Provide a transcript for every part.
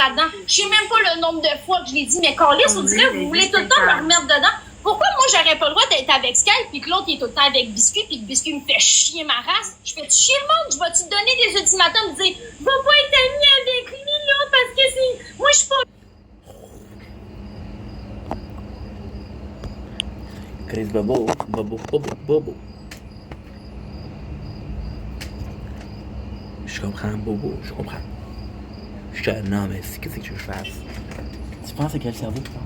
là-dedans. Je sais même pas le nombre de fois que je l'ai dit, mais Carlis, on dirait que vous voulez tout le temps me remettre dedans. Pourquoi moi, j'aurais pas le droit d'être avec Sky, puis que l'autre, il est tout le temps avec Biscuit, puis que Biscuit me fait chier ma race? Je fais chier le monde? Je vais-tu te donner des ultimatums, me dire, je vais pas être amie avec lui, là, parce que c'est... Moi, je suis pas... Chris Bobo. Je comprends, Bobo, je comprends. Non, mais qu'est-ce que je fasse? Tu penses à quel cerveau tu penses?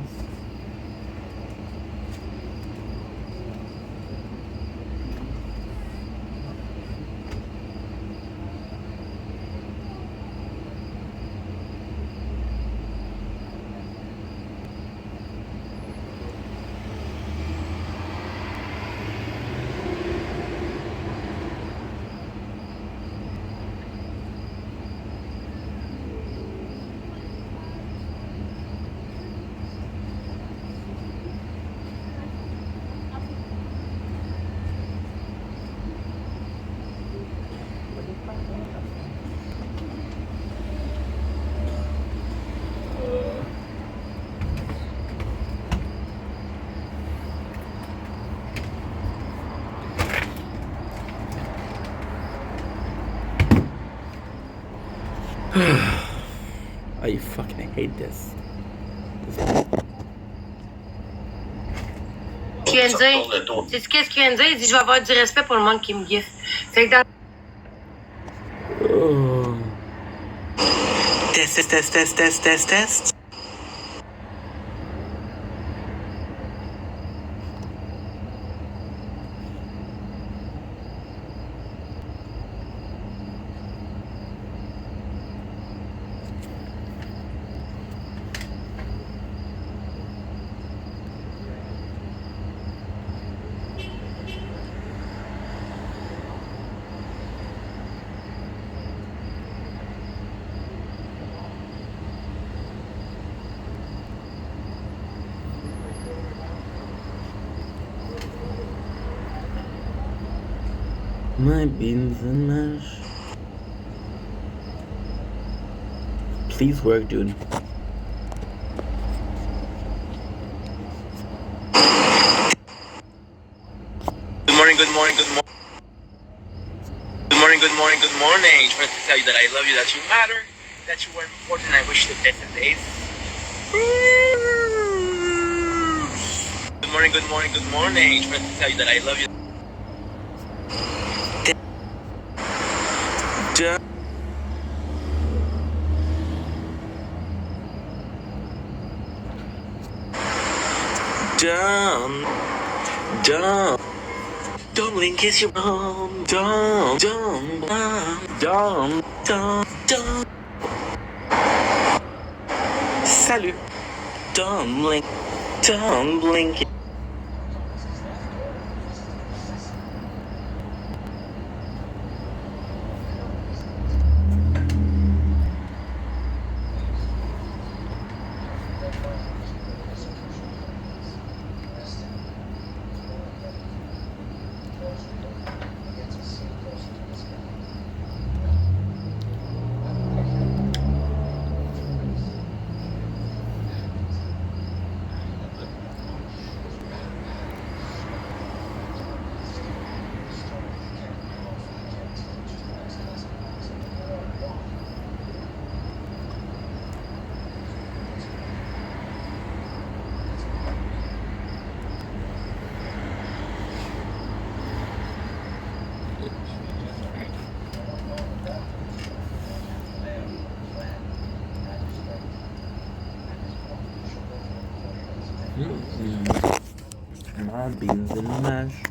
I fucking hate this. Ce qu'il vient de dire, c'est qu'est-ce qu'il vient de dire? Il dit, je vais avoir du respect pour le monde qui me giffe. Fait que dans... Test. My beans and mash. Please work, dude. Good morning. Just wanted to tell you that I love you, that you matter, that you are important, and I wish you the best of days. Good morning. Just wanted to tell you that I love you. Dumpling, kiss your mom. Salut. Dumpling. My beans and mash.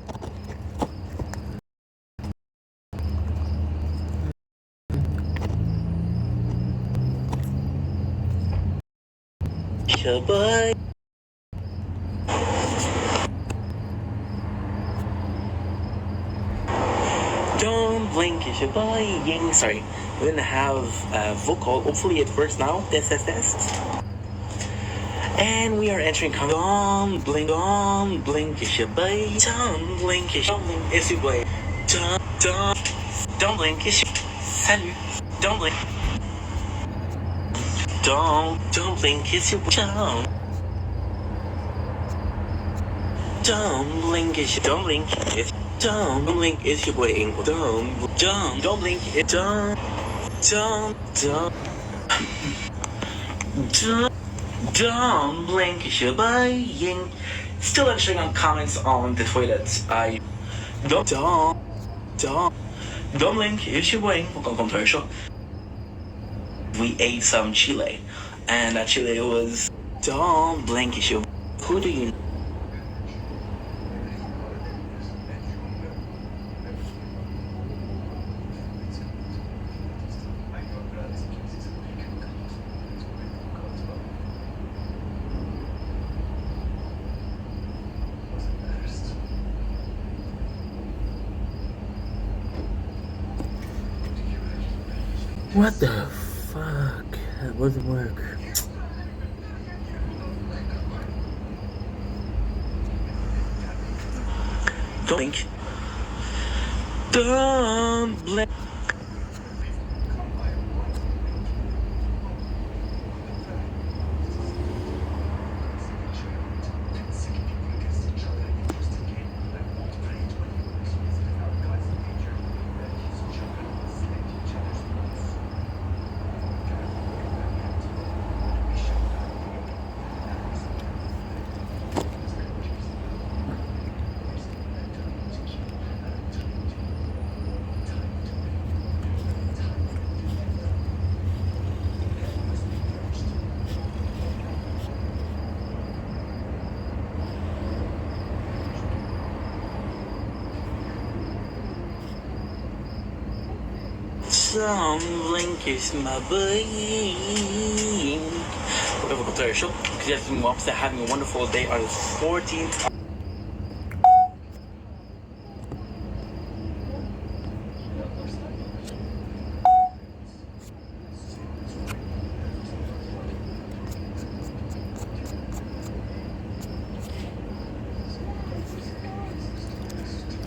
Bye. Don't blink, it's your boy. Sorry, we're gonna have a vocal. Hopefully it works now. Test. And we are entering Don't blink, it's your boy. Don't blink, it's your boy. Don't blink, it's your... Salut. Don't blink. Don't blink, kiss your don't blink, it's don't blink, it's don't blink, it's your boy Ink. Don't blink, it don't blink, it's your boy Ink. Still answering on comments on the toilet. I don't blink, it's your boy Ink. Welcome to our show. We ate some chile, and that chile was don't blink, it's your. Who do you? What the fuck? That doesn't work. Don't blink. Don't blink. Some blink is my brain. Whatever, go to our show. Because yes, we're upset having a wonderful day on the 14th.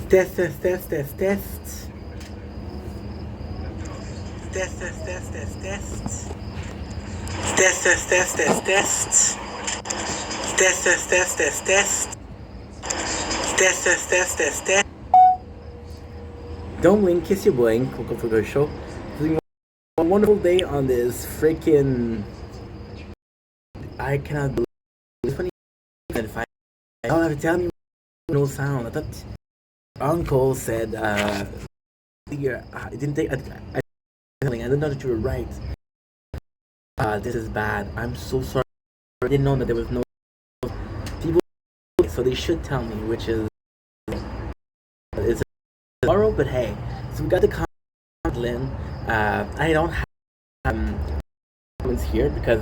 Test. Test, test, test, test. Don't blink, kiss your blink. Welcome to the show. Having a wonderful day on this freaking. I cannot believe it's funny that if I don't have to tell me no sound. I thought Uncle said it didn't take. I didn't know that you were right. This is bad. I'm so sorry. I didn't know that there was no people, so they should tell me, which is it's tomorrow. But hey, so we got the comment. I don't have comments here because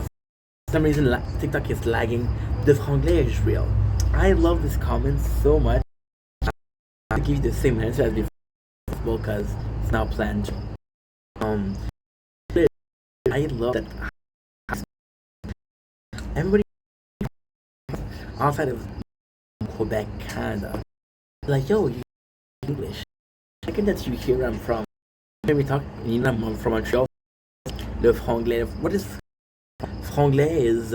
for some reason TikTok is lagging. The franglais is real. I love this comment so much. I'll give you the same answer as before because it's now planned. I love that everybody outside of Quebec, Canada, like, yo, you English. Second that you hear I'm from, when we talk, you know, I'm from Montreal. Le franglais. What is franglais? Is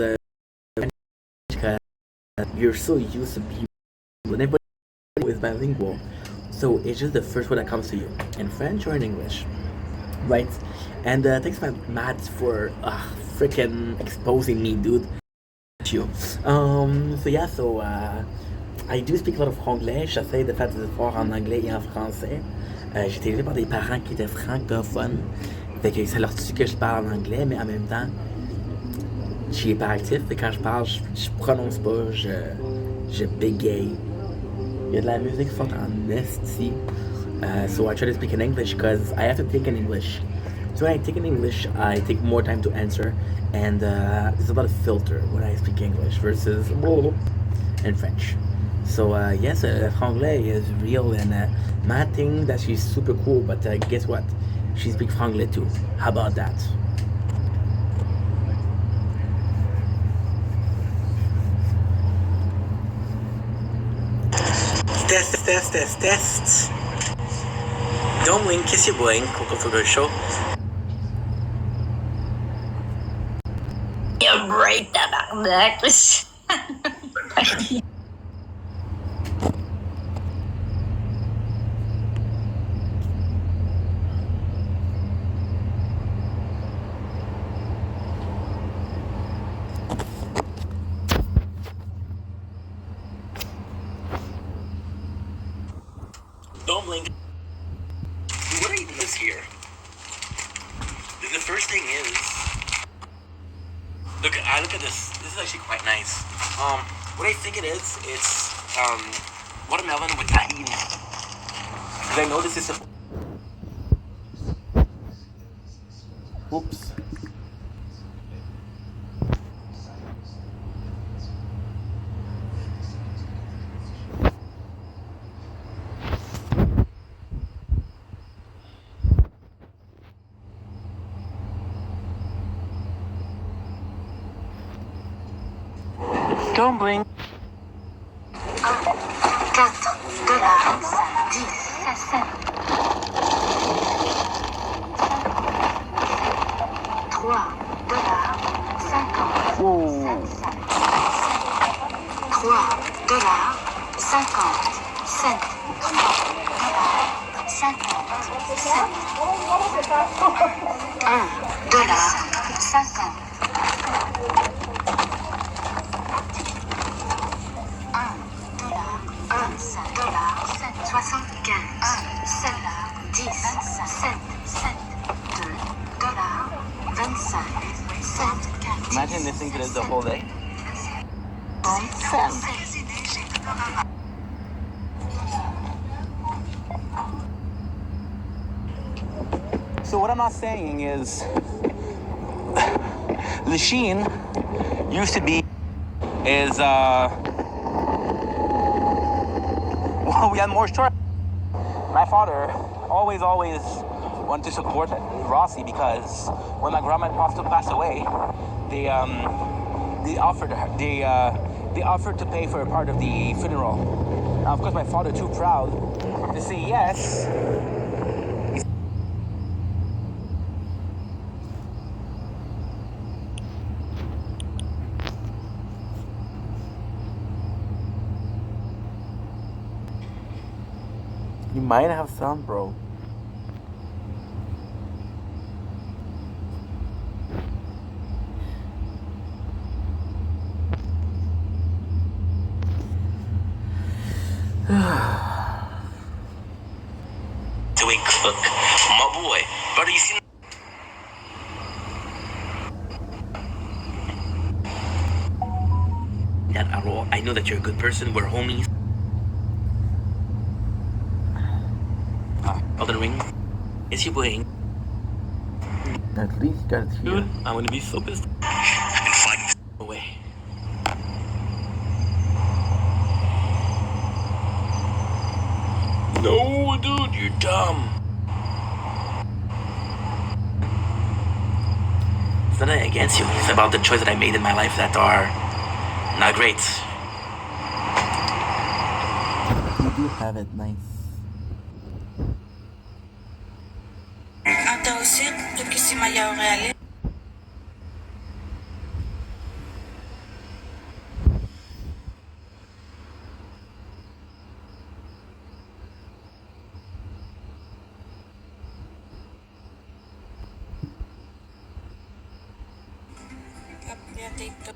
you're so used to be when everybody is bilingual, so it's just the first word that comes to you in French or in English, right? And thanks Matt for freaking exposing me, dude. You. I do speak a lot of franglais. J'essaie de faire des efforts en anglais et en français. J'ai été élevé par des parents qui étaient francophones. Fait que ça leur tue que je parle en anglais, mais en même temps, je suis hyperactif. Et quand je parle, je prononce pas, je bégaye. Il y a de la musique forte en esti. So I try to speak in English because I have to think in English. So when I think in English, I take more time to answer, and there's a lot of filter when I speak English versus in French. So yes, franglais is real, and Matt thinks that she's super cool, but guess what? She speaks franglais too. How about that? Test. Don't blink, kiss your blink. Welcome to the show. a break, tabarnak. Don't blink. What are you doing here? The first thing is, look at this. This is actually quite nice. What I think it is, it's watermelon with tahini. Because I know this is a. Oops. Don't blink. Imagine listening to this the whole day. So what I'm not saying is, Lachine used to be, well, we had more stories. My father always wanted to support Rossi because when my grandma and Pastor passed away, they offered to pay for a part of the funeral. Now, of course, my father too proud to say yes. You might have sound, bro. To a cook, my boy. Brother, you seen that at all? I know that you're a good person. We're homies. Elden Ring. It's your boy. At least you got it here. Dude, I'm gonna be so pissed. And fight this away. No, dude, you're dumb. It's not against you. It's about the choice that I made in my life that are not great. You do have it nice. Attends aussi, peut-être que si Maya aurait allé. Après, TikTok.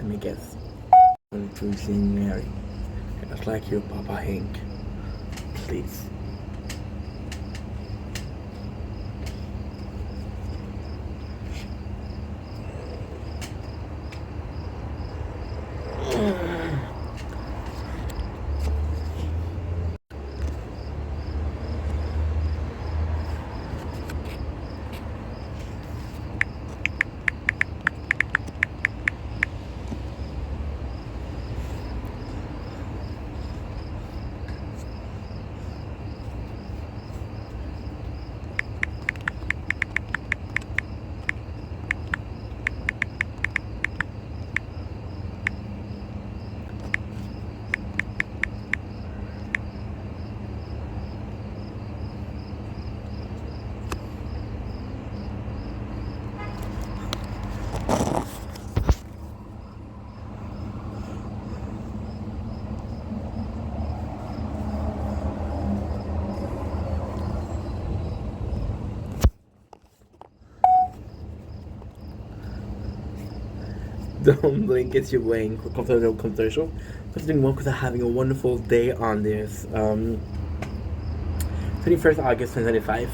me guess. 22 January. Just like you, Papa Hank. Please. Don't blink, it's your brain. Commercial. Continuing on because I'm having a wonderful day on this 21st August 2025.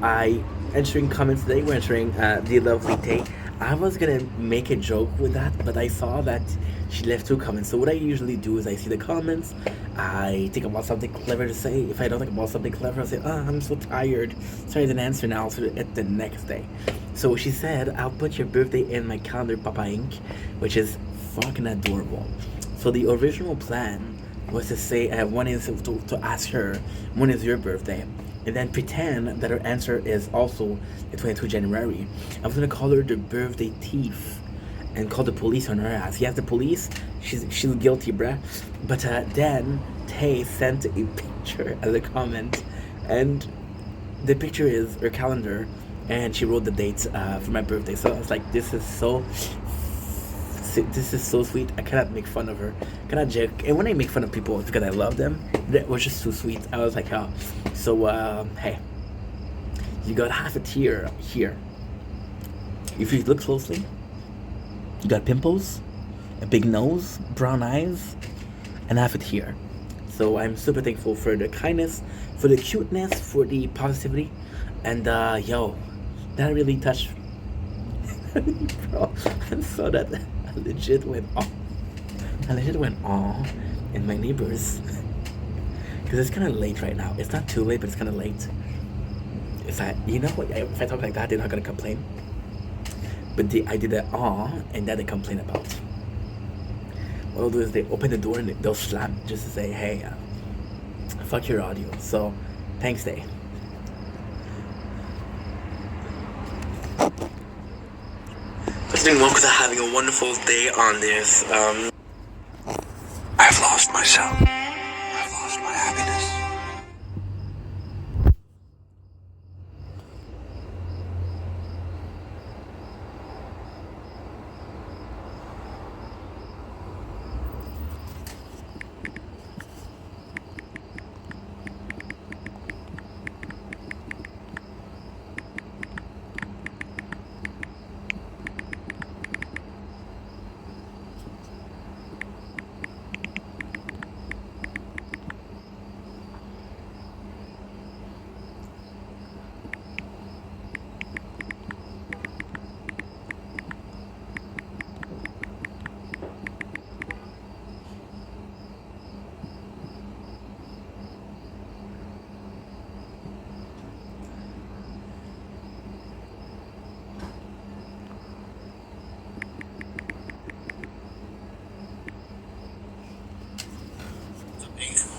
I entering comments today. We're entering the lovely Tay. I was gonna make a joke with that, but I saw that she left 2 comments. So what I usually do is I see the comments, I think about something clever to say. If I don't think about something clever, I'll say, I'm so tired. Sorry, I didn't answer now. I'll do it the next day. So she said, I'll put your birthday in my calendar, Papa Inc., which is fucking adorable. So the original plan was to say, one is to ask her, when is your birthday? And then pretend that her answer is also the 22 January. I was gonna call her the birthday thief and call the police on her ass. Yes, the police, she's guilty, bruh. But then Tay sent a picture as a comment, and the picture is her calendar, and she wrote the dates for my birthday. So I was like, this is so sweet. I cannot make fun of her, cannot joke. And when I make fun of people, it's because I love them. That was just too sweet. I was like, oh. So hey, you got half a tear here. If you look closely, you got pimples, a big nose, brown eyes, and half a tear. So I'm super thankful for the kindness, for the cuteness, for the positivity, and yo, that really touched me. Bro, I saw that. I legit went off. And my neighbors, because it's kind of late right now. It's not too late, but it's kind of late. It's that, you know what? If I talk like that, they're not gonna complain. But I did that and that they complain about. What they'll do is they open the door and they'll slam just to say, hey, fuck your audio. So, thanks, Day. Let's do one because I'm having a wonderful day on this. I've lost myself. I've lost my happiness.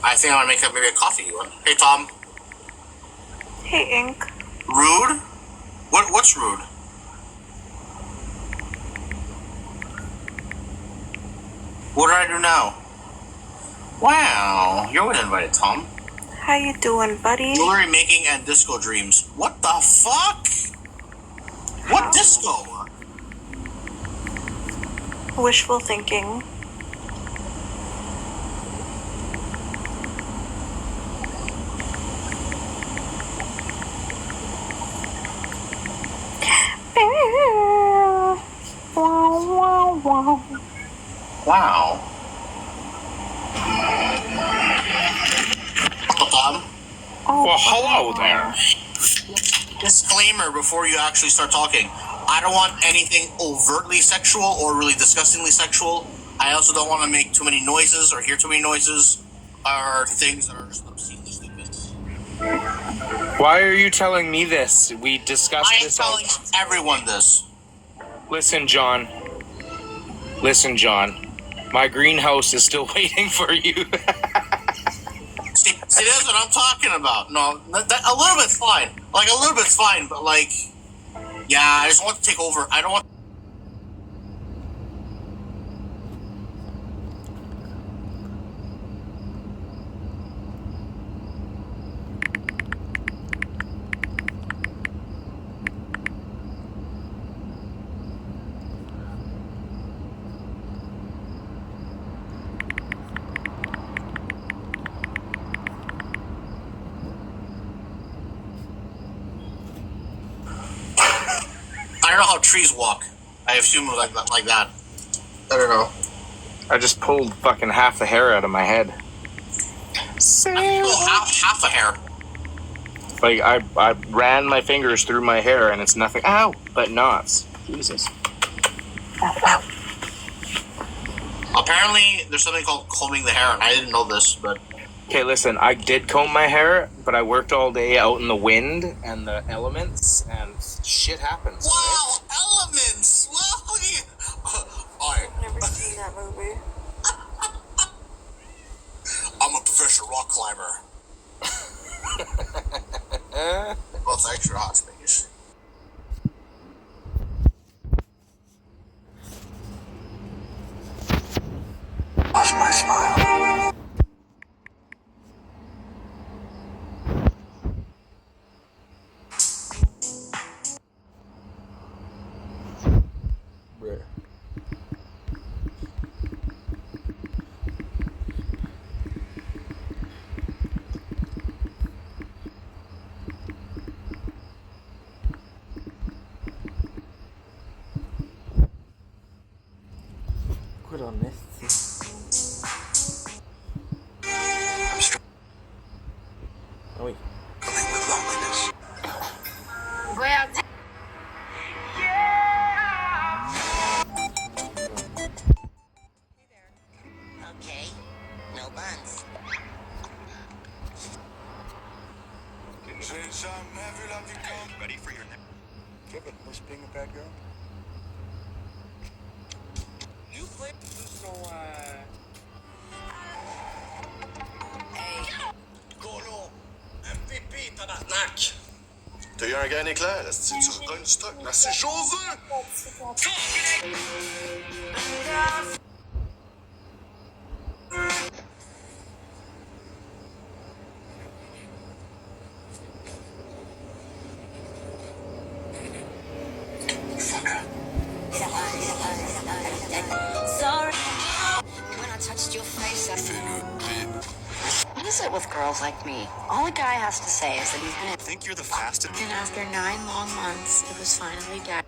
I think I want to make up maybe a coffee. Hey, Tom. Hey, Ink. Rude? What's rude? What did I do now? Wow, you're always invited, Tom. How you doing, buddy? Jewelry making and disco dreams. What the fuck? What disco? Wishful thinking. Wow. Hello, Tom. Well, hello there. Disclaimer before you actually start talking. I don't want anything overtly sexual or really disgustingly sexual. I also don't want to make too many noises or hear too many noises or things that are just obscenely stupid. Why are you telling me this? We discussed I am this. telling everyone this. Listen, John. Listen, John. My greenhouse is still waiting for you. See, that's what I'm talking about. No, that, a little bit's fine. Like, a little bit's fine, but like, yeah, I just want to take over. I don't want. I don't know how trees walk. I assume it was like that. I don't know. I just pulled fucking half the hair out of my head. Half a hair. Like, I ran my fingers through my hair and it's nothing. Ow! But knots. Jesus. Apparently, there's something called combing the hair, and I didn't know this, but... Okay, listen, I did comb my hair, but I worked all day out in the wind and the elements, and shit happens. Wow, elements! Wow! Alright. Never seen that movie. I'm a professional rock climber. Well, it's extra hot space. Lost my smile. Where? Quit on this. I'm struggling Oh wait. with loneliness. Okay, no buns. Ready for your next. Kevin, what's being a bad girl? You play so Golo! MVP, tabarnak! T'as eu un gain éclair, est-ce que tu redonnes du stock? Merci, José! sorry. When I touched your face, I What is it with girls like me? All a guy has to say is that he's been. I think you're the fastest. And after 9 long months, it was finally done.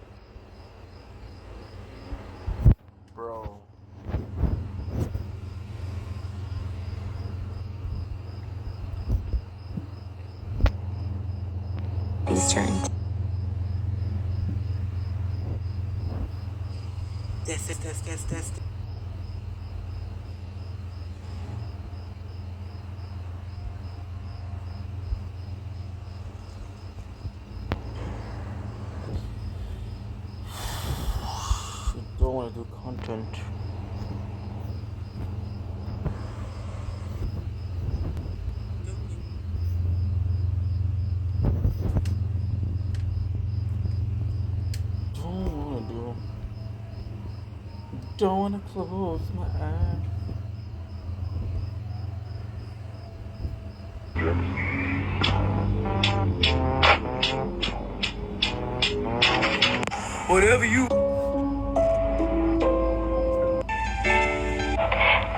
Bro. His turn. Test. Don't want to do content. Don't want to close my eyes. Whatever you.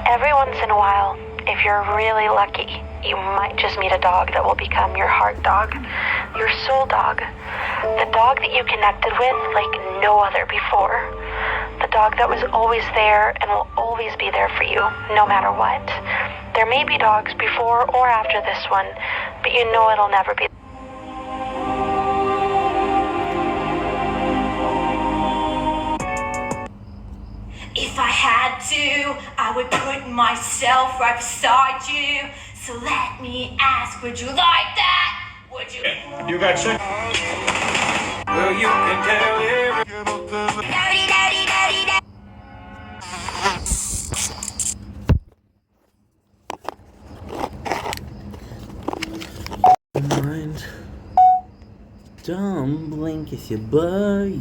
Every once in a while, if you're really lucky, you might just meet a dog that will become your heart dog, your soul dog, the dog that you connected with like no other before, the dog that was always there and will always be there for you, no matter what. There may be dogs before or after this one, but you know it'll never be. If I had to, I would put myself right beside you. So let me ask, would you like that? Would you? You got sick? Well, you can tell every... Daddy, daddy, daddy, daddy. Mind. Don't blink, it's your boy.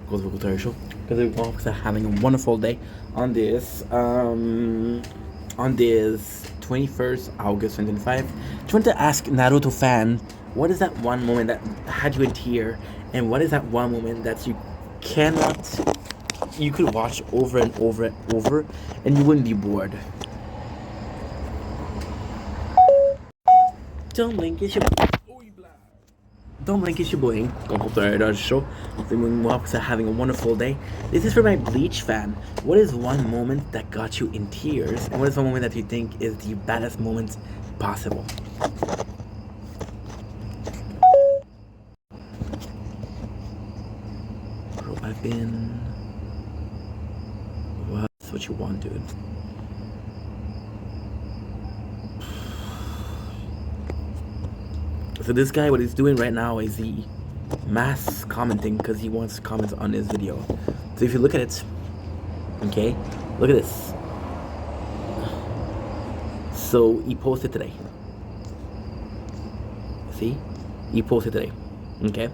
Go to the commercial because we're having a wonderful day on this 21st August 2025. Just want to ask Naruto fan, what is that one moment that had you in tear, and what is that one moment that you could watch over and over and over and you wouldn't be bored? Don't blink, it's your boy. Go hope the show. Having a wonderful day. This is for my Bleach fan. What is one moment that got you in tears, and what is one moment that you think is the baddest moment possible? Bro, I've been... What's what you want, dude? So this guy, what he's doing right now is he mass commenting because he wants comments on his video. So if you look at it, okay, look at this. So he posted today. See? He posted today. Okay?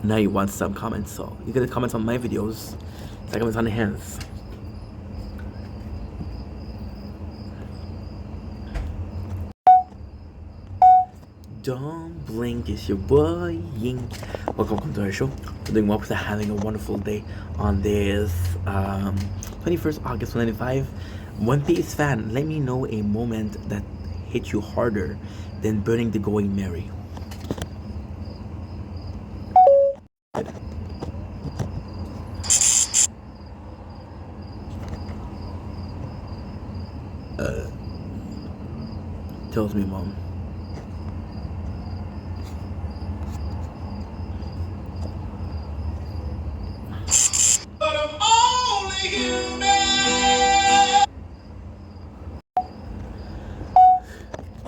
Now he wants some comments, so he's gonna comment on my videos. So I comments on his. Don't blink, it's your boy Ying. Welcome to our show. We're doing well because having a wonderful day on this 21st August 2025. One Piece fan, let me know a moment that hit you harder than burning the Going Merry. Tells me, Mom.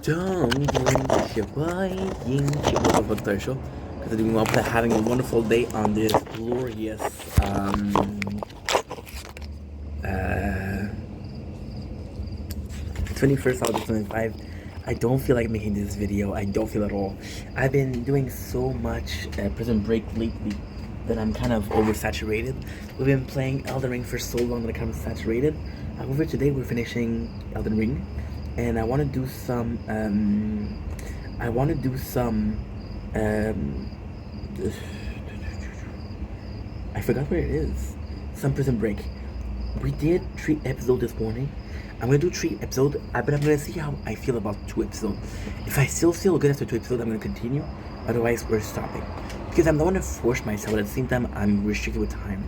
Don't blink, your boy Ying. Welcome to our show. Because we're doing having a wonderful day on this glorious 21st August 2025. I don't feel like making this video. I don't feel at all. I've been doing so much Prison Break lately that I'm kind of oversaturated. We've been playing Elden Ring for so long that I'm kind of saturated. However, today we're finishing Elden Ring, and I want to do some. I forgot where it is. Some Prison Break. We did 3 episodes this morning. I'm gonna do 3 episodes, but I'm gonna see how I feel about 2 episodes. If I still feel good after 2 episodes, I'm gonna continue. Otherwise, we're stopping. Because I'm not gonna force myself, but at the same time, I'm restricted with time.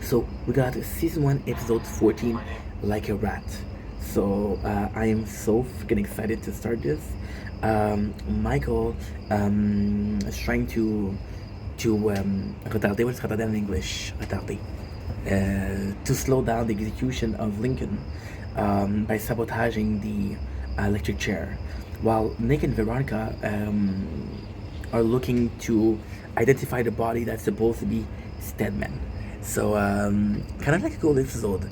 So, we got season 1, episode 14, Like a Rat. So, I am so freaking excited to start this. Michael is trying to retarder, what's retarder in English? Retarder. To slow down the execution of Lincoln by sabotaging the electric chair, while Nick and Veronica are looking to identify the body that's supposed to be Stedman. So kind of like a cool episode.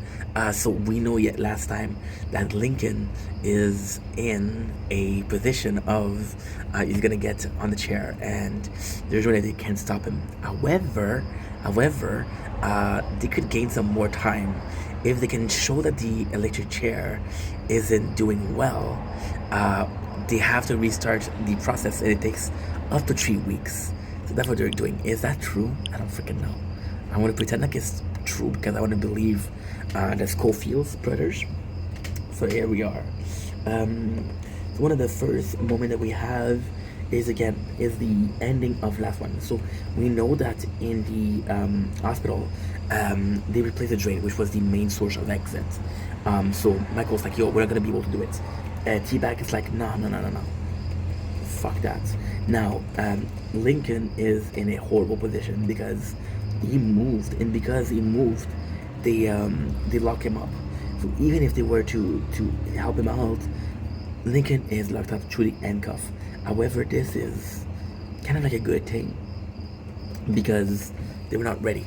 So we know yet last time that Lincoln is in a position of he's gonna get on the chair, and there's no way they can't stop him. However, they could gain some more time if they can show that the electric chair isn't doing well. They have to restart the process, and it takes up to 3 weeks. So that's what they're doing. Is that true? I don't freaking know. I want to pretend like it's true because I want to believe the Schofield's brothers. So here we are. So one of the first moment that we have is the ending of last one. So we know that in the hospital, they replaced the drain, which was the main source of exit. So Michael's like, yo, we're not gonna be able to do it. T-Bag is like, no, fuck that. Now Lincoln is in a horrible position because he moved, and because he moved, they lock him up. So even if they were to help him out, Lincoln is locked up through the handcuff. However, this is kind of like a good thing because they were not ready.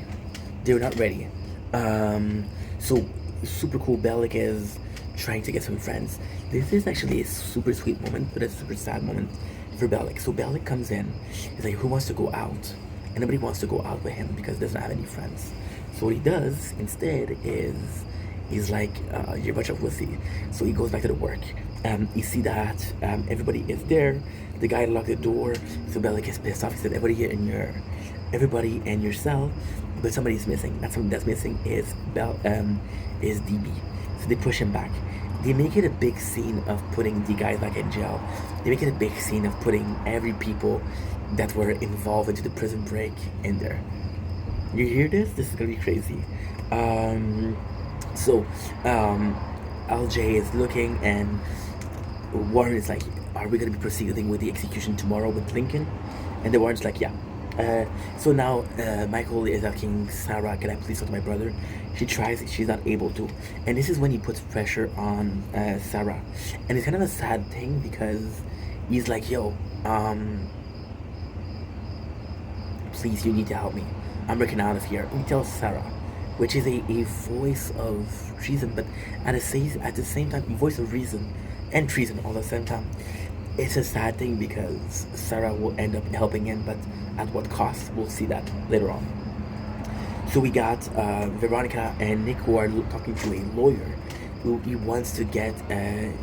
So super cool. Bellic is trying to get some friends. This is actually a super sweet moment, but a super sad moment for Bellic. So Bellic comes in. He's like, who wants to go out? And nobody wants to go out with him because he doesn't have any friends. So what he does instead is he's like, you're a bunch of wussy. So he goes back to the work. You see that everybody is there. The guy locked the door, so Bellic is pissed off. He said, everybody in your cell, but somebody's missing. That somebody that's missing is DB. So they push him back. They make it a big scene of putting the guy back in jail. They make it a big scene of putting every people that were involved into the prison break in there. You hear this? This is gonna be crazy. So LJ is looking, and Warren is like, are we going to be proceeding with the execution tomorrow with Lincoln? And the Warren's like, yeah. So now Michael is asking Sarah, can I please talk to my brother? She tries, she's not able to. And this is when he puts pressure on Sarah. And it's kind of a sad thing because he's like, yo, please, you need to help me. I'm breaking out of here. And he tells Sarah, which is a voice of reason, but at the same time, a voice of reason and treason all at the same time. It's a sad thing because Sarah will end up helping him, but at what cost? We'll see that later on. So we got Veronica and Nick who are talking to a lawyer who he wants to get time,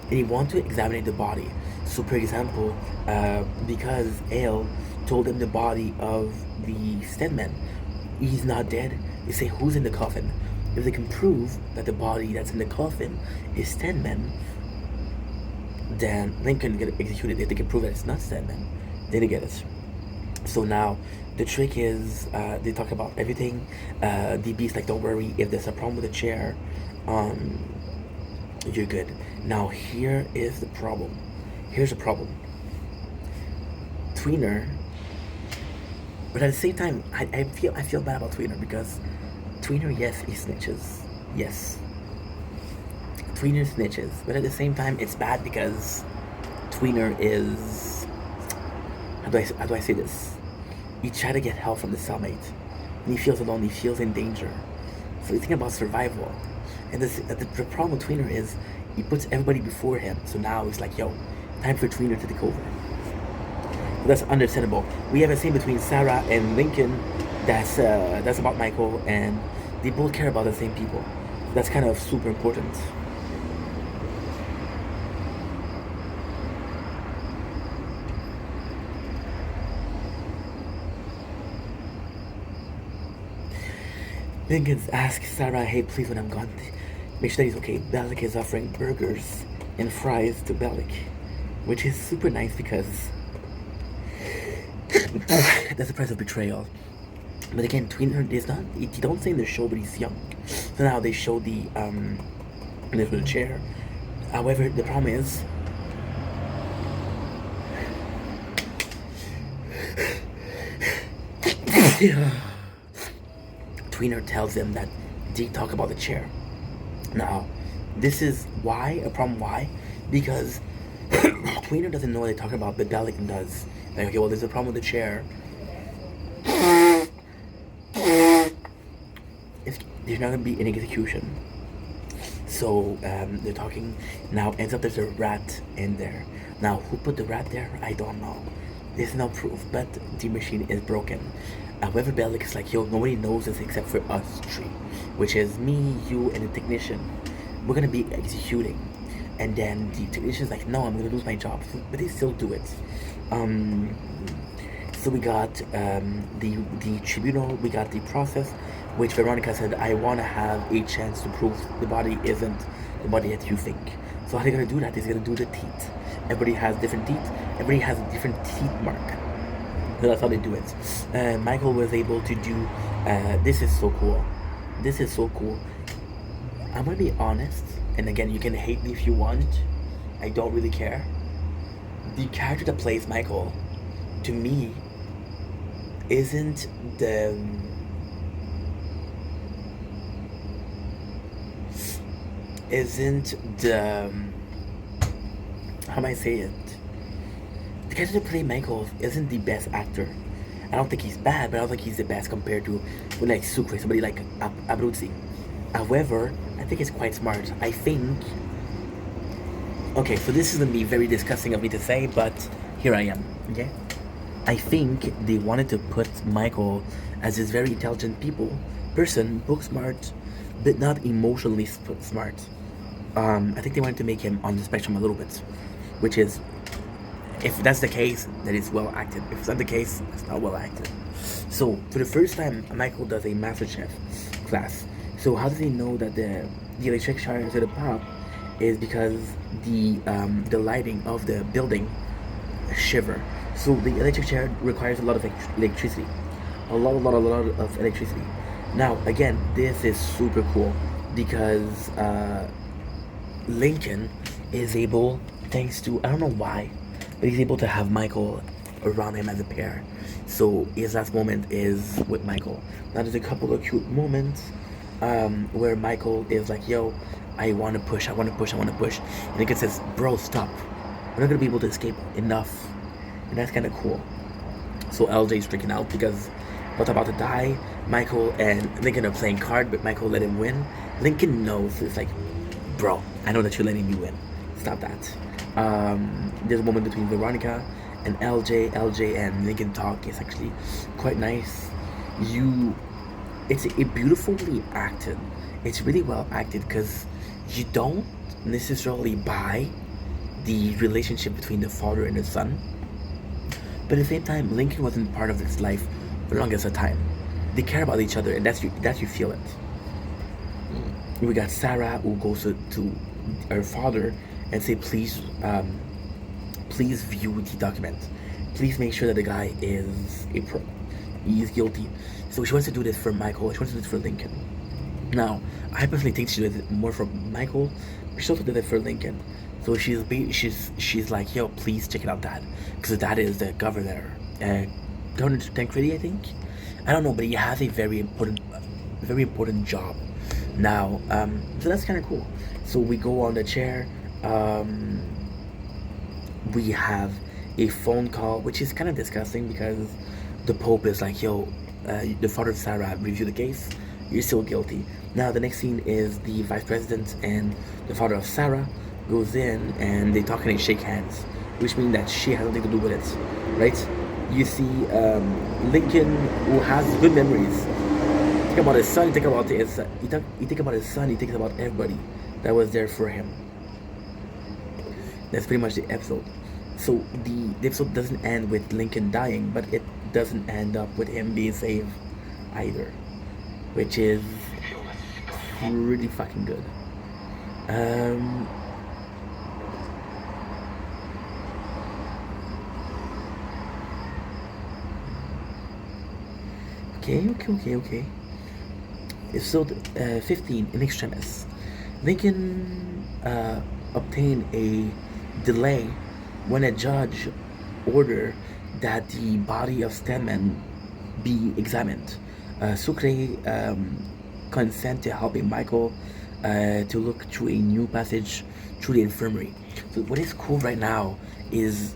and he wants to examine the body. So for example, because Ale told him the body of the Stedman, he's not dead. They say, who's in the coffin? If they can prove that the body that's in the coffin is Stedman, then Lincoln get executed. If they can prove that it's not Stedman, then they get it. So now the trick is they talk about everything. DB's like, don't worry, if there's a problem with the chair, you're good. Now here is the problem. Here's the problem. Tweener, but at the same time, I feel bad about Tweener because Tweener, yes, he snitches. Yes. Tweener snitches. But at the same time, it's bad because Tweener is... How do I say this? He tried to get help from the cellmate. And he feels alone. He feels in danger. So he's thinking about survival. And the problem with Tweener is he puts everybody before him. So now he's like, yo, time for Tweener to take over. But that's understandable. We have a scene between Sarah and Lincoln that's about Michael, and they both care about the same people. That's kind of super important. Lincoln asks Sarah, hey, please, when I'm gone, make sure that he's okay. Bellic is offering burgers and fries to Bellic, which is super nice because that's the price of betrayal. But again, Tweener is not, you don't say in the show, but he's young. So now they show the chair. However, the problem is, Tweener tells them that they talk about the chair. Now, this is why, a problem why? Because Tweener doesn't know what they're talking about, but Bellic does. Like, okay, well, there's a problem with the chair. There's not going to be an execution. So they're talking. Now ends up there's a rat in there. Now who put the rat there? I don't know. There's no proof, but the machine is broken. However, Bellic is like, yo, nobody knows this except for us three, which is me, you, and the technician. We're going to be executing. And then the technician's like, no, I'm going to lose my job. But they still do it. So we got the tribunal, we got the process, which Veronica said, I want to have a chance to prove the body isn't the body that you think. So how they're gonna do that is gonna do the teeth. Everybody has different teeth. Everybody has a different teeth mark. So that's how they do it. Michael was able to do. This is so cool. This is so cool. I'm gonna be honest, and again, you can hate me if you want. I don't really care. The character that plays Michael, to me, isn't the how am I say it? The character that plays Michael isn't the best actor. I don't think he's bad, but I don't think he's the best compared to like Sucre, somebody like Abruzzi. However, I think it's quite smart. I think. Okay, so this is gonna be very disgusting of me to say, but here I am. Okay, I think they wanted to put Michael as this very intelligent person, book smart, but not emotionally smart. I think they wanted to make him on the spectrum a little bit, which is, if that's the case, then it's well acted. If it's not the case, it's not well acted. So for the first time, Michael does a MasterChef class. So how does he know that the electric chair is at the top? Is because the lighting of the building shiver. So the electric chair requires a lot of electricity, a lot of electricity. Now again, this is super cool because Lincoln is able, thanks to, I don't know why, but he's able to have Michael around him as a pair. So his last moment is with Michael. Now there's a couple of cute moments where Michael is like, yo, I want to push. And Lincoln says, bro, stop. We're not going to be able to escape enough. And that's kind of cool. So LJ's freaking out because both about to die. Michael and Lincoln are playing card, but Michael let him win. Lincoln knows. It's like, bro, I know that you're letting me win. Stop that. There's a moment between Veronica and LJ and Lincoln talk. It's actually quite nice. It's a beautifully acted. It's really well acted because you don't necessarily buy the relationship between the father and the son. But at the same time, Lincoln wasn't part of his life for the longest of time. They care about each other, and that's you feel it. We got Sarah who goes to her father and say, please view the document. Please make sure that the guy is he's guilty. So she wants to do this for Michael. She wants to do this for Lincoln. Now, I personally think she did it more for Michael, but she also did it for Lincoln. So she's like, yo, please check it out, Dad, because Dad is the governor, Governor Tancredi, I think. I don't know, but he has a very important job. Now, so that's kind of cool. So we go on the chair. We have a phone call, which is kind of disgusting because the Pope is like, yo, the father of Sarah reviewed the case. You're still guilty. Now the next scene is the vice president and the father of Sarah goes in and they talk and they shake hands, which means that she has nothing to do with it, right? You see Lincoln, who has good memories. Think about his son. Think about his. You think about his son. He thinks about everybody that was there for him. That's pretty much the episode. So the episode doesn't end with Lincoln dying, but it doesn't end up with him being saved either, which is really fucking good. Okay. Episode 15, in extremis. Lincoln obtained a delay when a judge ordered that the body of Stedman be examined. Sucre consent to helping Michael to look through a new passage through the infirmary. So what is cool right now is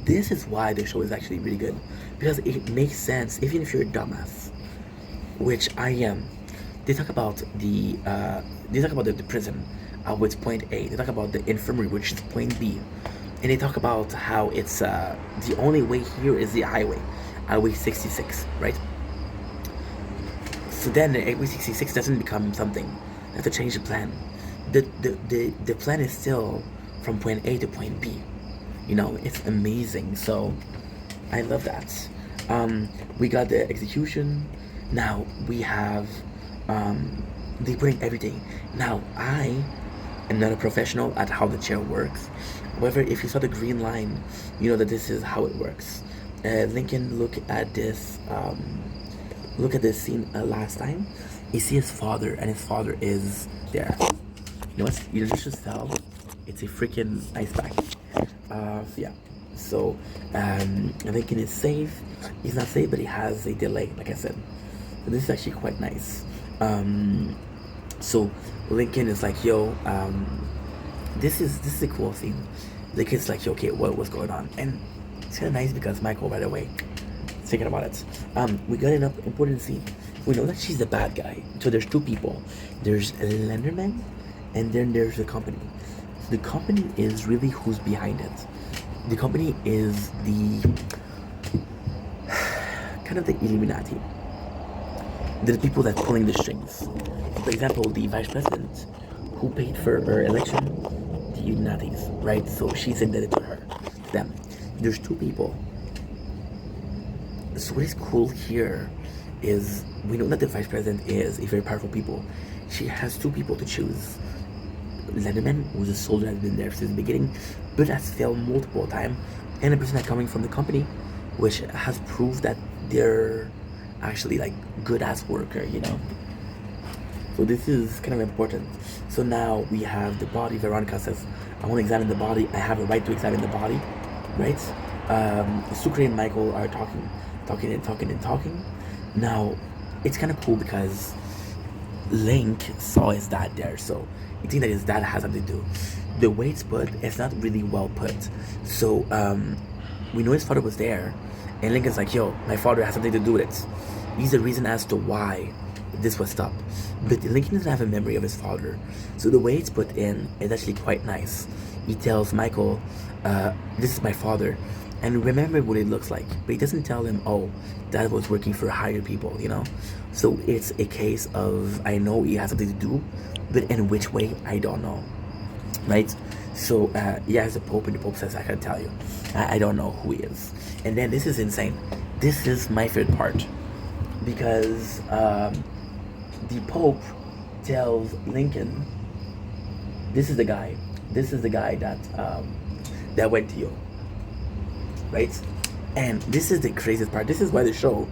this is why the show is actually really good, because it makes sense even if you're a dumbass, which I am. They talk about the prison, which is point A. They talk about the infirmary, which is point B, and they talk about how it's the only way here is the highway 66, right? So then the Highway 66 doesn't become something. They have to change the plan. The plan is still from point A to point B. You know, it's amazing. So I love that. We got the execution. Now we have they putting everything. Now I and not a professional at how the chair works. However, if you saw the green line, you know that this is how it works. Lincoln, look at this scene last time. You see his father, and his father is there. You know what? You just fell. It's a freaking ice pack. Yeah. So Lincoln is safe. He's not safe, but he has a delay, like I said. So this is actually quite nice. So Lincoln is like, yo, this is a cool scene. The kid's like, yo, okay, what's going on? And it's kind of nice because Michael, by the way, thinking about it, we got an important scene. We know that she's the bad guy. So there's two people. There's Lenderman, and then there's the company. So the company is really who's behind it. The company is the kind of the Illuminati. They're the people that's pulling the strings. For example, the vice president who paid for her election, the Illuminatis, right? So she's indebted to them. There's two people. So what is cool here is we know that the vice president is a very powerful people. She has two people to choose. Lenderman, who's a soldier, has been there since the beginning, but has failed multiple times, and a person that's coming from the company, which has proved that they're actually like good ass worker, you know. So this is kind of important. So now we have the body. Veronica says, I want to examine the body. I have a right to examine the body, right? Sucre and Michael are talking. Now, it's kind of cool because Link saw his dad there, so you think that his dad has something to do. The way it's put, it's not really well put. So, we know his father was there, and Lincoln's like, yo, my father has something to do with it. He's the reason as to why this was stopped. But Lincoln doesn't have a memory of his father. So the way it's put in is actually quite nice. He tells Michael, this is my father, and remember what it looks like. But he doesn't tell him, oh, Dad was working for higher people, you know? So it's a case of, I know he has something to do, but in which way, I don't know, right? So he has a Pope, and the Pope says, I can't tell you. I don't know who he is. And then this is insane. This is my favorite part. Because the Pope tells Lincoln, this is the guy that went to you, right? And this is the craziest part. This is why the show,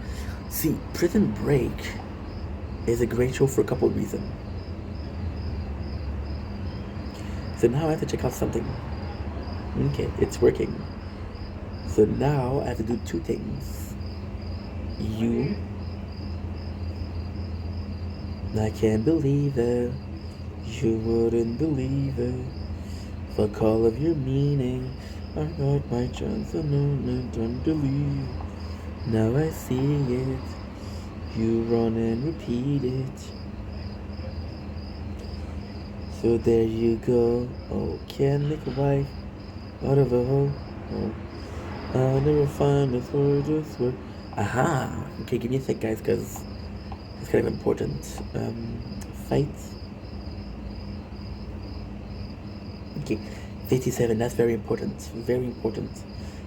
see, Prison Break is a great show for a couple of reasons. So now I have to check out something. Okay, it's working. So now I have to do two things. I can't believe it. You wouldn't believe it. Fuck all of your meaning. I got my chance and no time to leave. Now I see it. You run and repeat it. So there you go. Oh, can't make a wife out of a hoe. Oh, I'll never find a word just word. Aha. Okay, give me a sec, guys, because it's kind of important. Fight. Okay, 57, that's very important. Very important.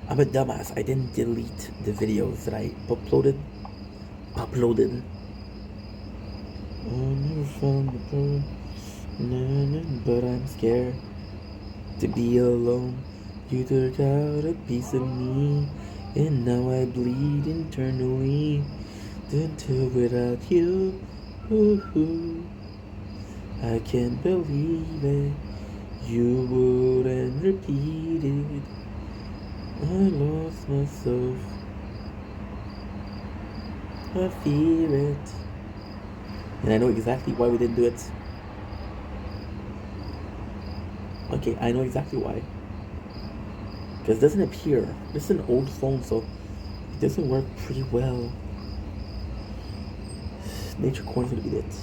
I'm a dumbass. I didn't delete the videos that I uploaded. I never found the pearl. But I'm scared to be alone. You took out a piece of me, and now I bleed internally. Until without you, ooh, I can't believe it. You wouldn't repeat it. I lost myself. I fear it. And I know exactly why we didn't do it. Okay, I know exactly why. Because it doesn't appear. This is an old phone, so it doesn't work pretty well. Nature Corn's gonna be it.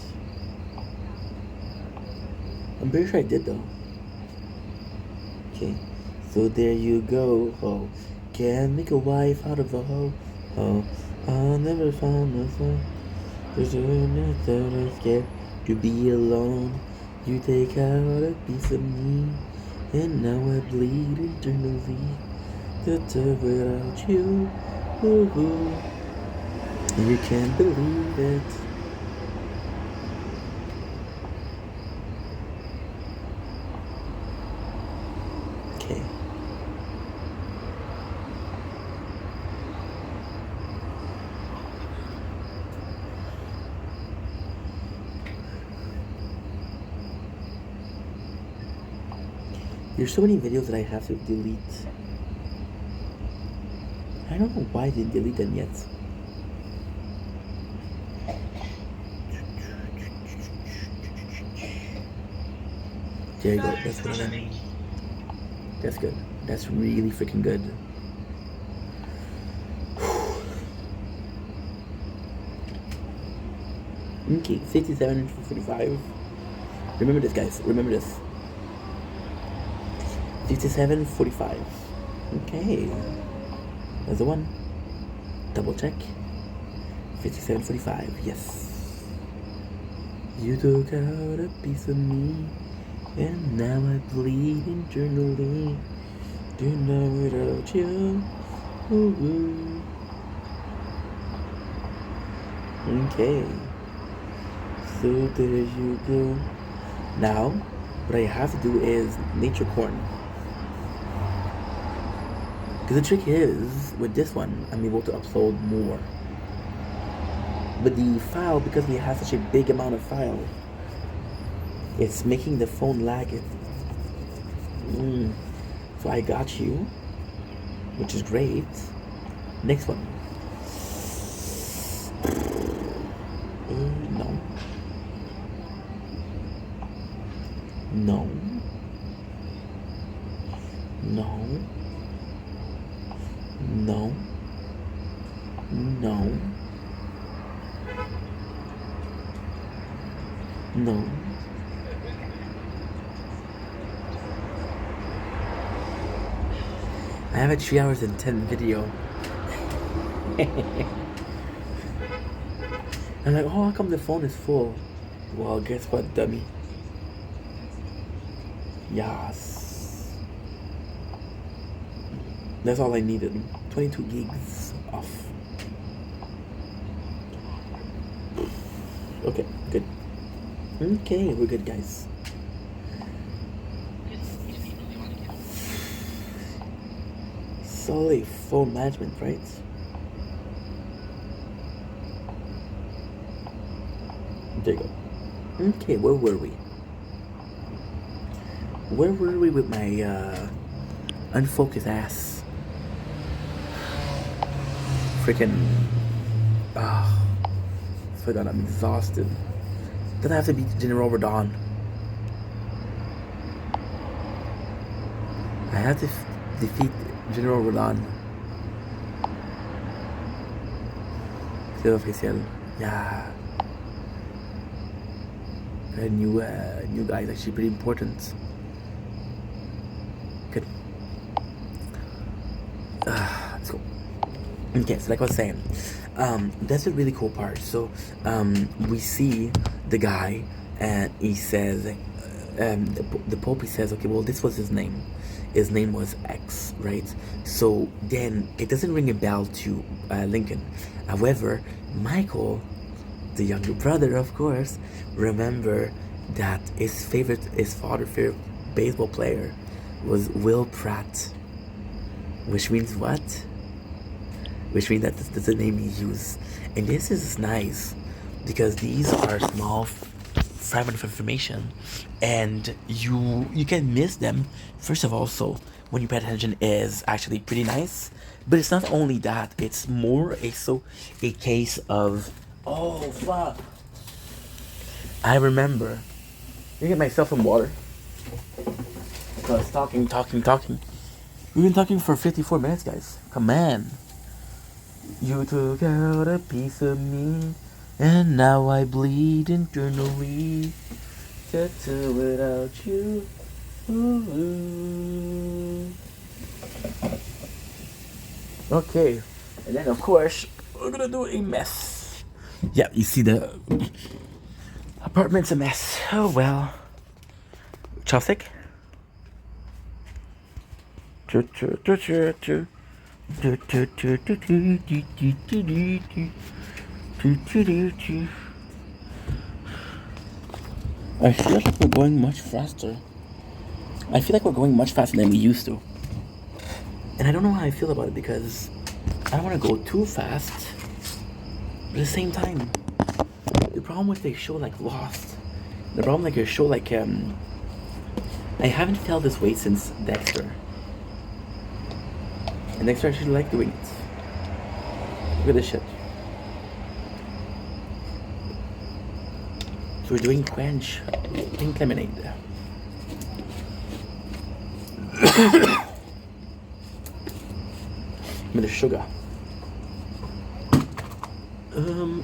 I'm pretty sure I did though. Okay, so there you go. Oh, can't make a wife out of a hoe. Oh, I never found myself. There's nothing I'm scared to be alone. You take out a piece of me, and now I bleed internally. Without you, ooh, you can't believe it. There's so many videos that I have to delete. I don't know why I didn't delete them yet. There you go. That's what I mean. That's good. That's really freaking good. Okay, 57:45. Remember this, guys. Remember this. 57:45. Okay. That's the one. Double check. 57:45. Yes. You took out a piece of me, and now I bleed internally. Do not without you. Ooh. Okay. So there you go. Now, what I have to do is nature corn. Because the trick is, with this one, I'm able to upload more. But the file, because we have such a big amount of file, it's making the phone lag it. So I got you, which is great. Next one. No. No. No. No. No. No. I have a 3 hours and 10 video. I'm like, oh, how come the phone is full? Well, guess what, dummy? Yes. That's all I needed. 22 gigs off. Okay, good. Okay, we're good, guys. Solid phone management, right? There you go. Okay, where were we? Where were we with my unfocused ass? Freaking forgot I'm exhausted. Then I have to beat General Radon. I have to defeat General Radon. C'est officiel. Yeah. A new guy is actually pretty important. Good. Let's go. Okay, so like I was saying, that's a really cool part. So we see the guy, and he says, the Pope, he says, okay, well, this was his name. His name was X, right? So then it doesn't ring a bell to Lincoln. However, Michael, the younger brother, of course, remember that his father's favorite baseball player was Will Pratt, which means what? Which means that's the name he used. And this is nice because these are small fragments of information, and you can miss them. First of all, so when you pay attention is actually pretty nice. But it's not only that; it's more a case of, oh fuck. I remember. Let me get myself some water. Because talking. We've been talking for 54 minutes, guys. Come on. You took out a piece of me, and now I bleed internally. Without you. Ooh. Okay. And then, of course, we're gonna do a mess. Yeah, you see the apartment's a mess. Oh well. Chopstick? I feel like we're going much faster. I feel like we're going much faster than we used to. And I don't know how I feel about it because I don't want to go too fast. But at the same time, the problem with a show like Lost, the problem like a show like I haven't felt this way since Dexter. And Dexter actually liked doing it. Look at this shit. So we're doing quench pink lemonade. With the sugar.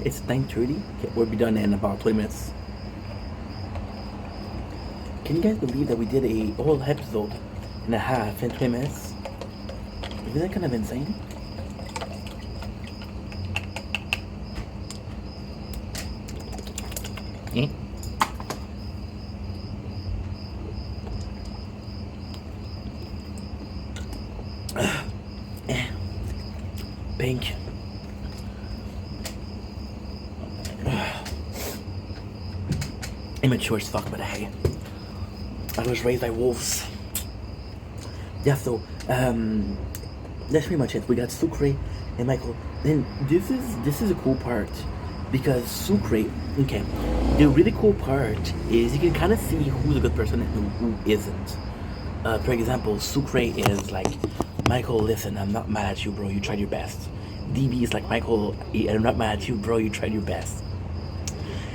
It's 9:30. Okay, we'll be done in about 20 minutes. Can you guys believe that we did a whole episode and a half in 20 minutes? Isn't that kind of insane? Pink. Immature as fuck, but hey, I was raised by wolves. Yeah, so that's pretty much it. We got Sucre and Michael. And this is a cool part because Sucre. Okay, the really cool part is you can kind of see who's a good person and who isn't. For example, Sucre is like, Michael, listen, I'm not mad at you, bro. You tried your best. DB is like, Michael, I'm not mad at you, bro. You tried your best.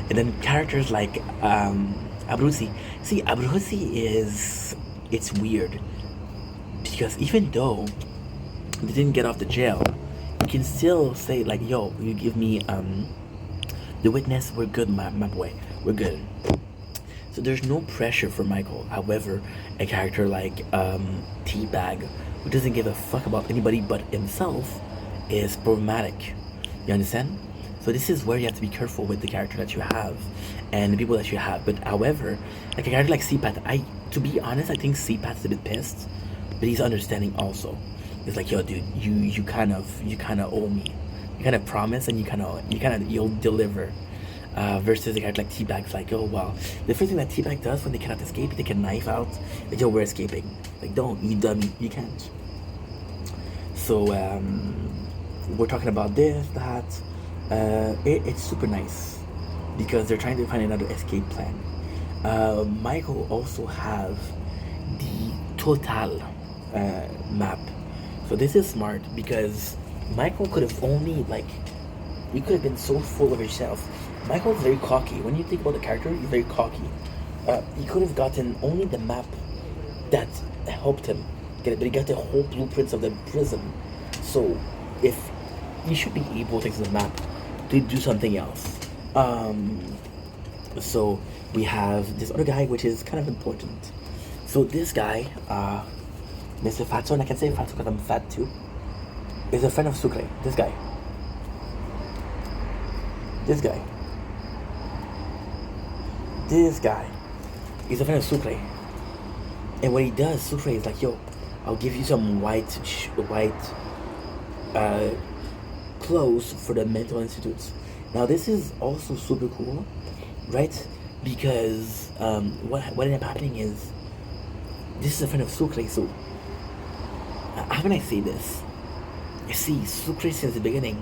And then characters like Abruzzi. See, Abruzzi is, it's weird because even though they didn't get off the jail, you can still say like, yo, you give me the witness. We're good, my boy. We're good. So there's no pressure for Michael. However, a character like Teabag, who doesn't give a fuck about anybody but himself, is problematic. You understand? So this is where you have to be careful with the character that you have and the people that you have. But however, like a character like CPAT, to be honest, I think CPAT's a bit pissed, but he's understanding also. It's like, yo, dude, you kind of owe me. You kind of promise and you'll deliver. Versus a character like Teabag's like, oh well, the first thing that Teabag does when they cannot escape, they take a knife out, like, yo, we're escaping. Like, don't, you dummy, you can't. So we're talking about this, that. It's super nice because they're trying to find another escape plan. Michael also have the Total map. So this is smart because Michael could have only, like, you could have been so full of yourself. Michael's very cocky. When you think about the character, he's very cocky. He could have gotten only the map that helped him get it, but he got the whole blueprints of the prison. So if you should be able, thanks to the map, to do something else. So we have this other guy, which is kind of important. So this guy, Mr. Fatso, and I can say Fatso because I'm fat too, is a friend of Sucre. This guy. This guy is a friend of Sucre. And what he does, Sucre is like, yo, I'll give you some white clothes for the mental institutes. Now this is also super cool, right? Because what ended up happening is, this is a friend of Sucre, so how can I say this? You see, Sucre since the beginning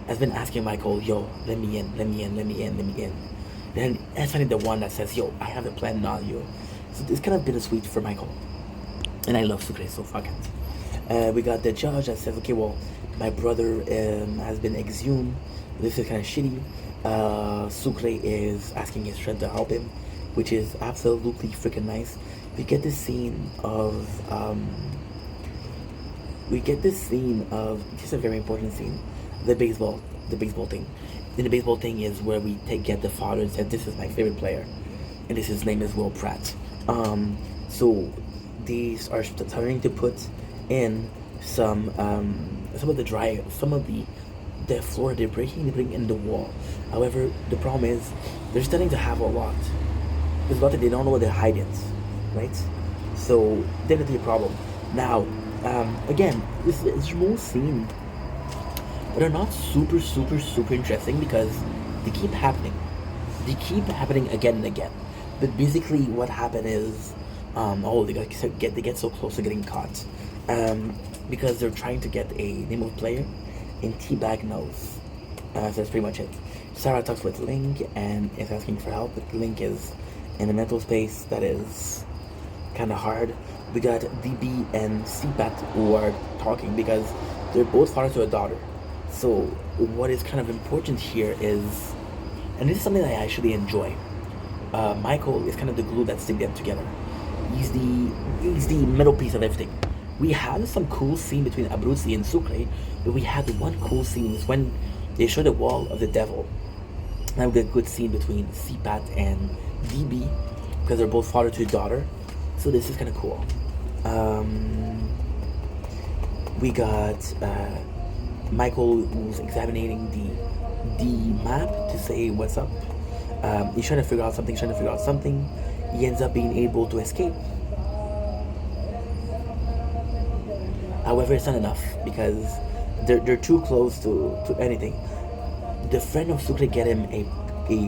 has been asking Michael, yo, let me in. Then that's finally the one that says, yo, I have a plan, not you. So it's kind of bittersweet for Michael. And I love Sucre, so fuck it. We got the judge that says, okay, well, my brother has been exhumed. This is kind of shitty. Sucre is asking his friend to help him, which is absolutely freaking nice. We get this scene of, this is a very important scene, the baseball thing. And the baseball thing is where we get the father and said, this is my favorite player, and his name is Will Pratt. So these are starting to put in some of the floor they're putting in the wall. However, the problem is they're starting to have a lot. There's a lot that they don't know where they're hiding, right? So definitely a problem. Now, again, it's most scene, but they're not super interesting because they keep happening. They keep happening again and again. But basically, what happened is, they get so close to getting caught, because they're trying to get a name of player, and Teabag knows. So that's pretty much it. Sarah talks with Link and is asking for help, but Link is in a mental space that is kind of hard. We got DB and CPAT who are talking because they're both father to a daughter. So what is kind of important here is, and this is something that I actually enjoy. Michael is kind of the glue that sticks them together. He's the middle piece of everything. We had some cool scene between Abruzzi and Sucre, but we had one cool scene is when they show the wall of the devil. Now we got a good scene between CPAT and DB because they're both father to daughter. So this is kind of cool. We got Michael who's examining the map to say what's up. He's trying to figure out something. He ends up being able to escape. However, it's not enough because they're too close to anything. The friend of Sucre get him a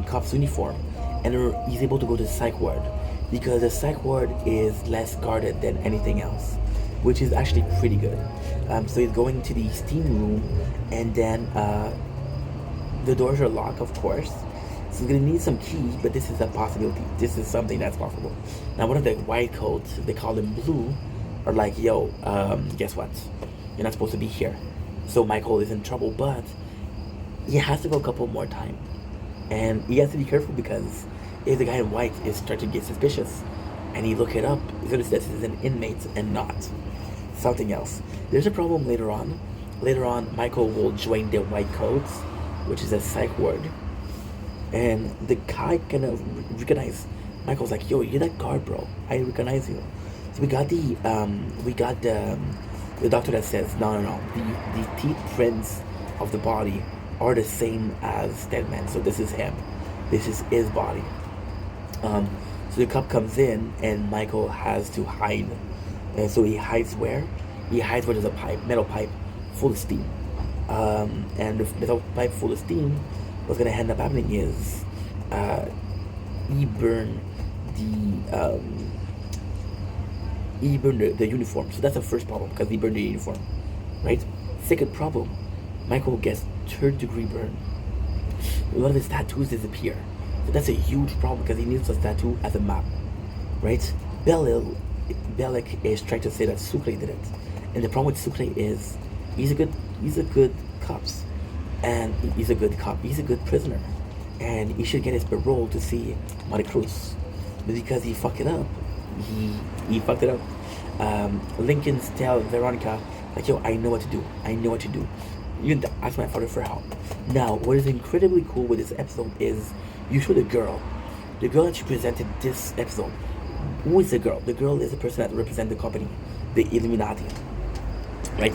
cop's uniform, and he's able to go to the psych ward because the psych ward is less guarded than anything else, which is actually pretty good. So he's going to the steam room, and then the doors are locked, of course. So he's gonna need some keys, but this is a possibility. This is something that's possible. Now, one of the white coats, they call them Blue, are like, yo, guess what? You're not supposed to be here. So Michael is in trouble, but he has to go a couple more times. And he has to be careful because if the guy in white is starting to get suspicious and he look it up, he's gonna say this is an inmate and not something else. There's a problem later on. Later on, Michael will join the white coats, which is a psych ward. And the guy kind of recognize Michael's like, yo, you're that guard, bro. I recognize you. So we got the doctor that says no. The teeth prints of the body are the same as dead man. So this is him. This is his body. So the cop comes in and Michael has to hide. And so he hides where? He hides where there's a metal pipe full of steam. And the metal pipe full of steam, what's gonna end up happening is he burned the uniform. So that's the first problem because he burned the uniform, right? Second problem, Michael gets third-degree burn. A lot of his tattoos disappear. So that's a huge problem because he needs a tattoo as a map, right? Bellic is trying to say that Sucre did it, and the problem with Sucre is he's a good cop, and he's a good cop. He's a good prisoner, and he should get his parole to see Maricruz, but because he fucked it up, he fucked it up. Lincoln's tell Veronica like, yo, I know what to do. You ask my father for help. Now, what is incredibly cool with this episode is you show the girl that you presented this episode. Who is the girl? The girl is the person that represents the company, the Illuminati, right?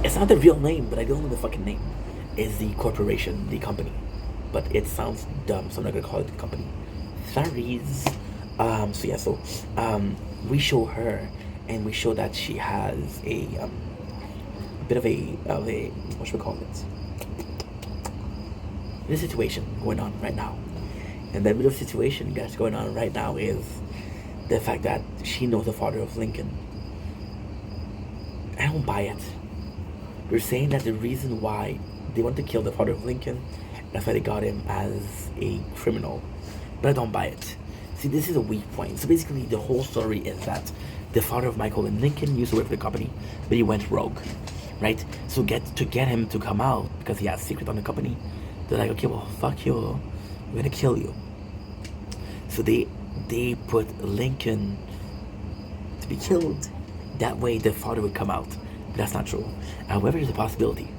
It's not the real name, but I don't know the fucking name. It's the corporation, the company, but it sounds dumb, so I'm not gonna call it the company. Sorry. We show her, and we show that she has a bit of a what should we call it? There's a situation going on right now, and that bit of situation that's going on right now is the fact that she knows the father of Lincoln. I don't buy it. They're saying that the reason why they want to kill the father of Lincoln, that's why they got him as a criminal, but I don't buy it. See, this is a weak point. So basically, the whole story is that the father of Michael and Lincoln used to work for the company, but he went rogue, right? So to get him to come out because he has secret on the company, they're like, okay, well, fuck you, we're gonna kill you. So they put Lincoln to be killed. That way, the father would come out. But that's not true. However, there's a possibility.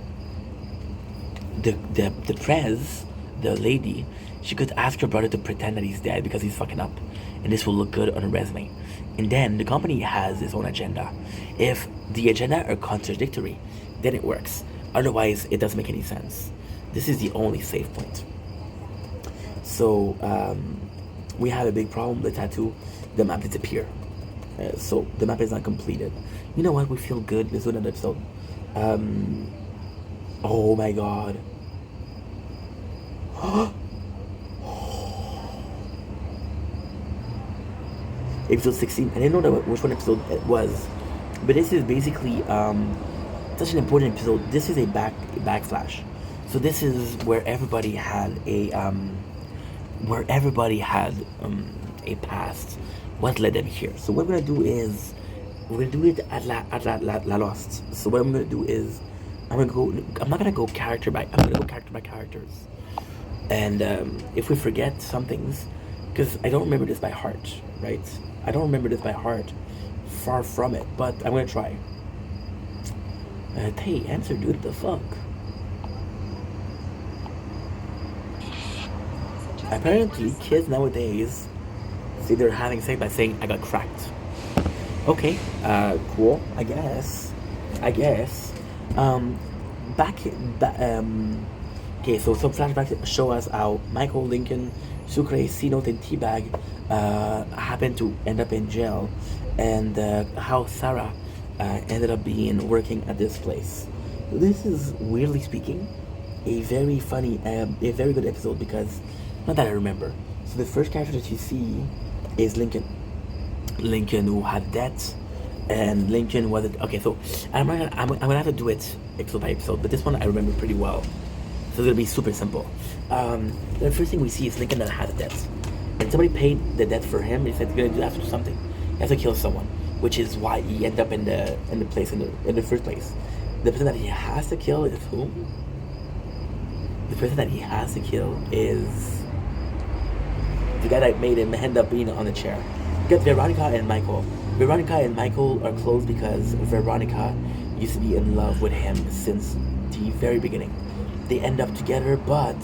The prez, the lady, she could ask her brother to pretend that he's dead because he's fucking up, and this will look good on a resume. And then the company has its own agenda. If the agenda are contradictory, then it works. Otherwise, it doesn't make any sense. This is the only safe point. So we have a big problem with the tattoo. The map disappear. So the map is not completed. You know what? We feel good. Let's do another episode. Oh my god. Episode 16. I didn't know which one episode it was, but this is basically such an important episode. This is a backflash. So this is where everybody had a a past. What led them here? So what we're gonna do is we're gonna do it at La Lost. So what I'm gonna do is I'm not gonna go character by characters. And if we forget some things, because I don't remember this by heart, right? I don't remember this by heart. Far from it, but I'm gonna try. Hey, answer, dude. The fuck? Apparently, kids nowadays say they're having sex by saying, "I got cracked." Okay, cool. I guess. Okay, so some flashbacks show us how Michael, Lincoln, Sucre, C-Note, and Teabag happened to end up in jail, and how Sarah ended up working at this place. This is, weirdly speaking, a very funny, a very good episode because, not that I remember. So the first character that you see is Lincoln. Lincoln, who had debt, and Lincoln was okay. So I'm gonna have to do it episode by episode, but this one I remember pretty well. So it's gonna be super simple. The first thing we see is Lincoln that has a debt, and somebody paid the debt for him. He said he's gonna have to do something. He has to kill someone, which is why he ended up in the place in the first place. The person that he has to kill is who? The person that he has to kill is the guy that made him end up being on the chair. You got Veronica and Michael. Veronica and Michael are close because Veronica used to be in love with him since the very beginning. They end up together, but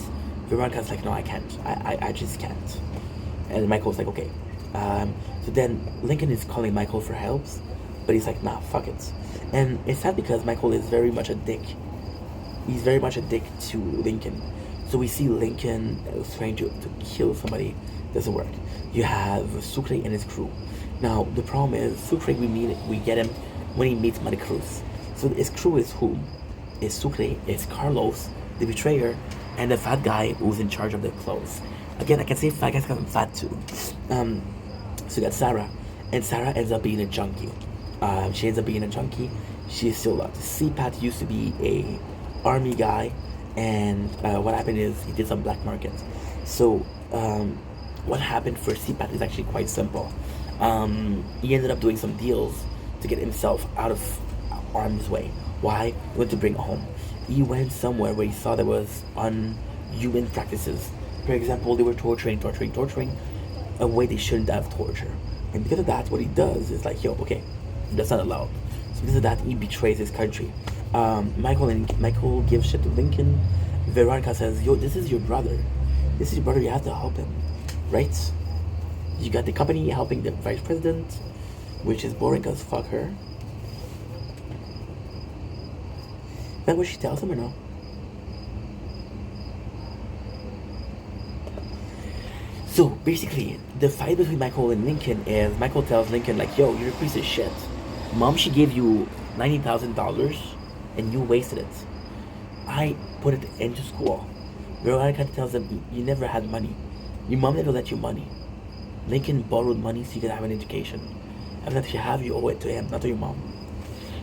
Veronica's like, no, I can't. I just can't. And Michael's like, okay. So then Lincoln is calling Michael for help, but he's like, nah, fuck it. And it's sad because Michael is very much a dick. He's very much a dick to Lincoln. So we see Lincoln trying to kill somebody. Doesn't work. You have Sucre and his crew. Now the problem is Sucre, we get him when he meets Maricruz. So his crew is who? Is Sucre, is Carlos, the betrayer, and the fat guy who's in charge of the clothes. Again, I can say fat guys because I'm fat too. So you got Sarah, and Sarah ends up being a junkie. She ends up being a junkie. She is still loved. C-Pat used to be a army guy, and what happened is he did some black market. So what happened for C-Pat is actually quite simple. He ended up doing some deals to get himself out of harm's way. Why? He went to bring it home. He went somewhere where he saw there was unhuman practices. For example, they were torturing a way they shouldn't have torture. And because of that, what he does is like, yo, okay, that's not allowed. So because of that, he betrays his country. Michael gives shit to Lincoln. Veronica says, yo, this is your brother. This is your brother, you have to help him. Right? You got the company helping the vice president, which is boring because fuck her. Is that what she tells him or no? So basically, the fight between Michael and Lincoln is Michael tells Lincoln like, yo, you're a piece of shit. Mom, she gave you $90,000 and you wasted it. I put it into school. Veronica tells him, you never had money. Your mom never let you money. Lincoln borrowed money so you could have an education. And if you have, you owe it to him, not to your mom.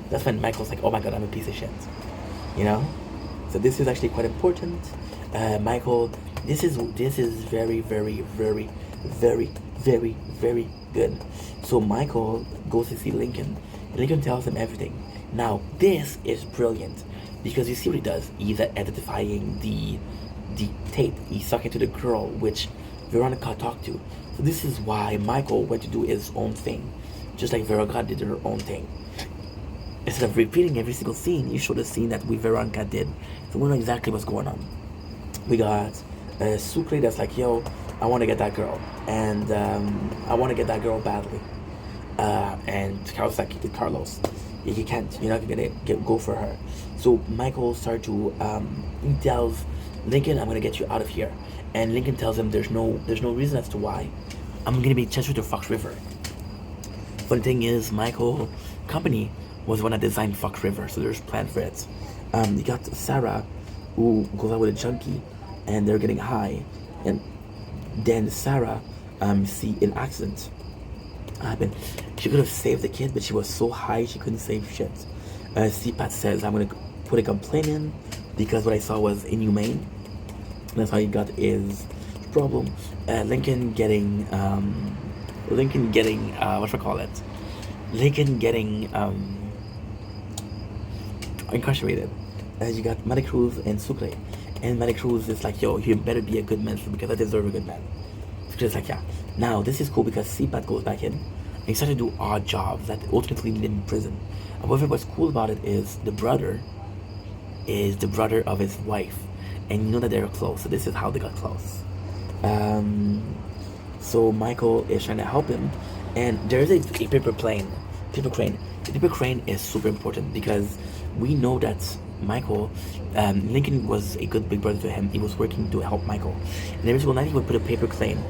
That's when Michael's like, oh my god, I'm a piece of shit. You know? So this is actually quite important. Michael, this is very, very, very, very, very, very good. So Michael goes to see Lincoln, and Lincoln tells him everything. Now, this is brilliant, because you see what he does. He's identifying the tape. He's talking to the girl, which Veronica talked to. So this is why Michael went to do his own thing, just like Veronica did her own thing. Instead of repeating every single scene, you show the scene that Veronica did. So we know exactly what's going on. We got Sucre that's like, yo, I want to get that girl, and I want to get that girl badly. And Carlos like, Carlos, you can't, you're not gonna go for her. So Michael started to, he tells Lincoln, I'm gonna get you out of here. And Lincoln tells him there's no reason as to why. I'm gonna be Chester to Fox River. Funny thing is, Michael company was the one that designed Fox River, so there's plan for it. You got Sarah, who goes out with a junkie, and they're getting high, and then Sarah see an accident happen. She could have saved the kid, but she was so high she couldn't save shit. C-Pat says, I'm gonna put a complaint in because what I saw was inhumane. That's how he got his problem. Lincoln getting what should I call it? Lincoln getting incarcerated. You got Maricruz and Sucre, and Maricruz is like, yo, you better be a good man because I deserve a good man. Sucre's like, yeah. Now this is cool because CPAT goes back in and he started to do odd jobs that ultimately lead him in prison. However, what's cool about it is the brother is the brother of his wife, and you know that they're close. So this is how they got close. So Michael is trying to help him, and there's a paper crane. The paper crane is super important because we know that Michael, Lincoln was a good big brother to him. He was working to help Michael, and every single night he would put a paper crane.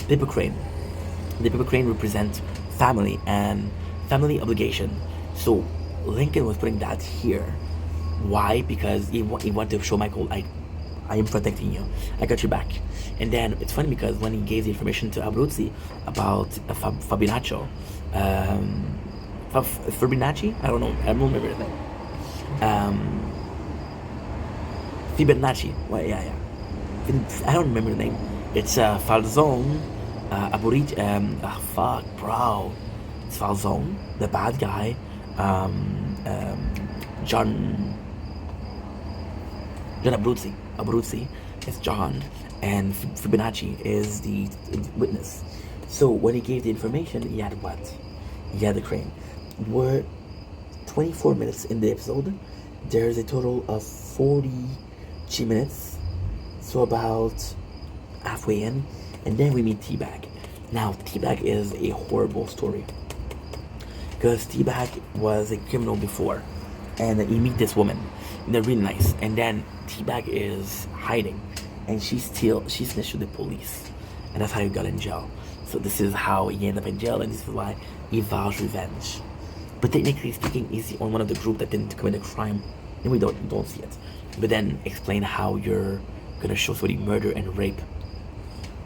The paper crane represents family and family obligation. So Lincoln was putting that here. Why? Because he wanted to show Michael, I am protecting you. I got your back. And then it's funny because when he gave the information to Abruzzi about Fabinaccio, Fibonacci? I don't know. I don't remember his name. Fibonacci. Well, yeah. I don't remember the name. It's Falzone. Fuck, bro. It's Falzone, the bad guy. John Abruzzi is John, and Fibonacci is the witness. So when he gave the information, he had what? He had the crane. We're 24 minutes in the episode. There's a total of 42 minutes, so about halfway in, and then we meet T-Bag. Now, T-Bag is a horrible story because T-Bag was a criminal before, and you meet this woman, and they're really nice, and then T-Bag is hiding, and she's snitched to the police, and that's how he got in jail. So this is how he ended up in jail, and this is why he vows revenge. But technically speaking, he's the only one of the group that didn't commit a crime, and we don't see it. But then explain how you're gonna show somebody murder and rape.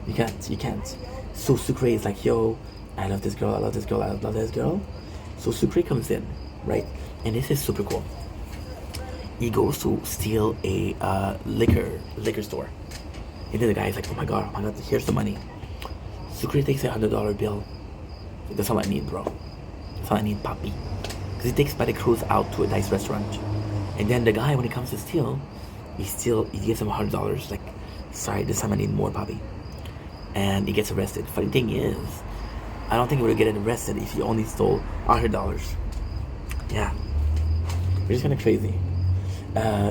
You can't. So Sucre is like, yo, I love this girl, I love this girl. So Sucre comes in, right? And this is super cool. He goes to steal a liquor store. And then the guy is like, oh my god, here's the money. Sucre takes a $100 bill. That's all I need, bro. That's all I need, papi. Because he takes Maricruz out to a nice restaurant. And then the guy, when he comes to steal, he gives him $100. Like, sorry, this time I need more, papi. And he gets arrested. Funny thing is, I don't think he would get arrested if he only stole $100. Yeah. Which is kind of crazy.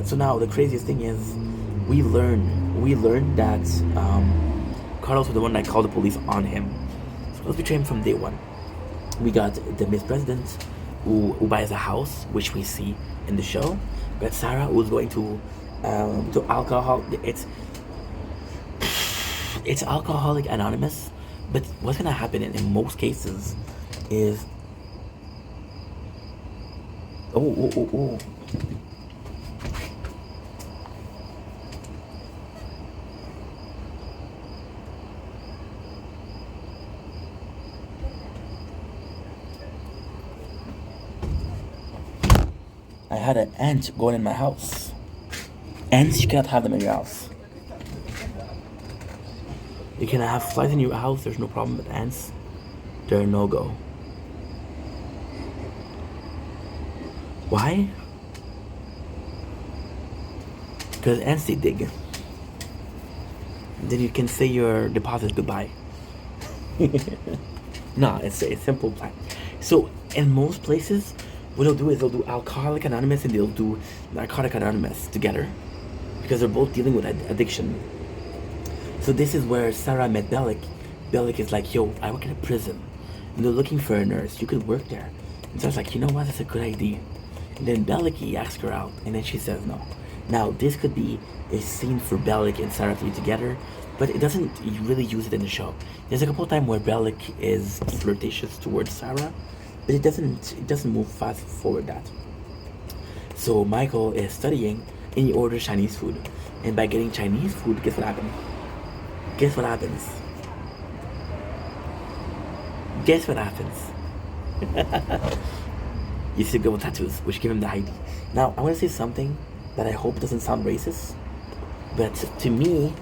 So now the craziest thing is, we learned that Carlos was the one that called the police on him. So let's betray him from day one. We got the Miss President who buys a house, which we see in the show. We got Sarah who's going to alcohol. It's Alcoholic Anonymous, but what's gonna happen in most cases is oh. I had an ant going in my house. Ants, you cannot have them in your house. You can have flies in your house, there's no problem, with ants, they're a no-go. Why? Because ants, they dig. Then you can say your deposit goodbye. No, it's a simple plan. So, in most places, what they'll do is they'll do Alcoholic Anonymous and they'll do Narcotic Anonymous together. Because they're both dealing with addiction. So this is where Sarah met Bellic. Bellic is like, yo, I work in a prison. And they're looking for a nurse. You could work there. And Sarah's like, you know what? That's a good idea. And then Bellic asks her out. And then she says no. Now, this could be a scene for Bellic and Sarah to be together. But it doesn't really use it in the show. There's a couple of times where Bellic is flirtatious towards Sarah. But it doesn't move fast forward that. So Michael is studying and he orders Chinese food. And by getting Chinese food, guess what happened? Guess what happens? Guess what happens? You see a girl with tattoos, which give him the ID. Now, I want to say something that I hope doesn't sound racist. But to me,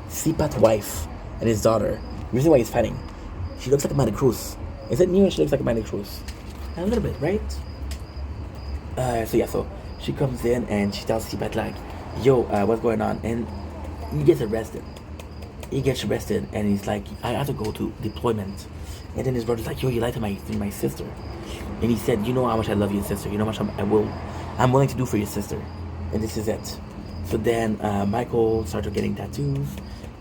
Sipa's wife and his daughter. The reason why he's fighting, she looks like Amanda Cruz. Is it new? She looks like Amanda Cruz. A little bit, right? So she comes in and she tells Seabat like, yo, what's going on? And he gets arrested. And he's like, I have to go to deployment. And then his brother's like, yo, you lied to my sister. And he said, you know how much I love your sister. You know how much I'm willing to do for your sister. And this is it. So then Michael started getting tattoos.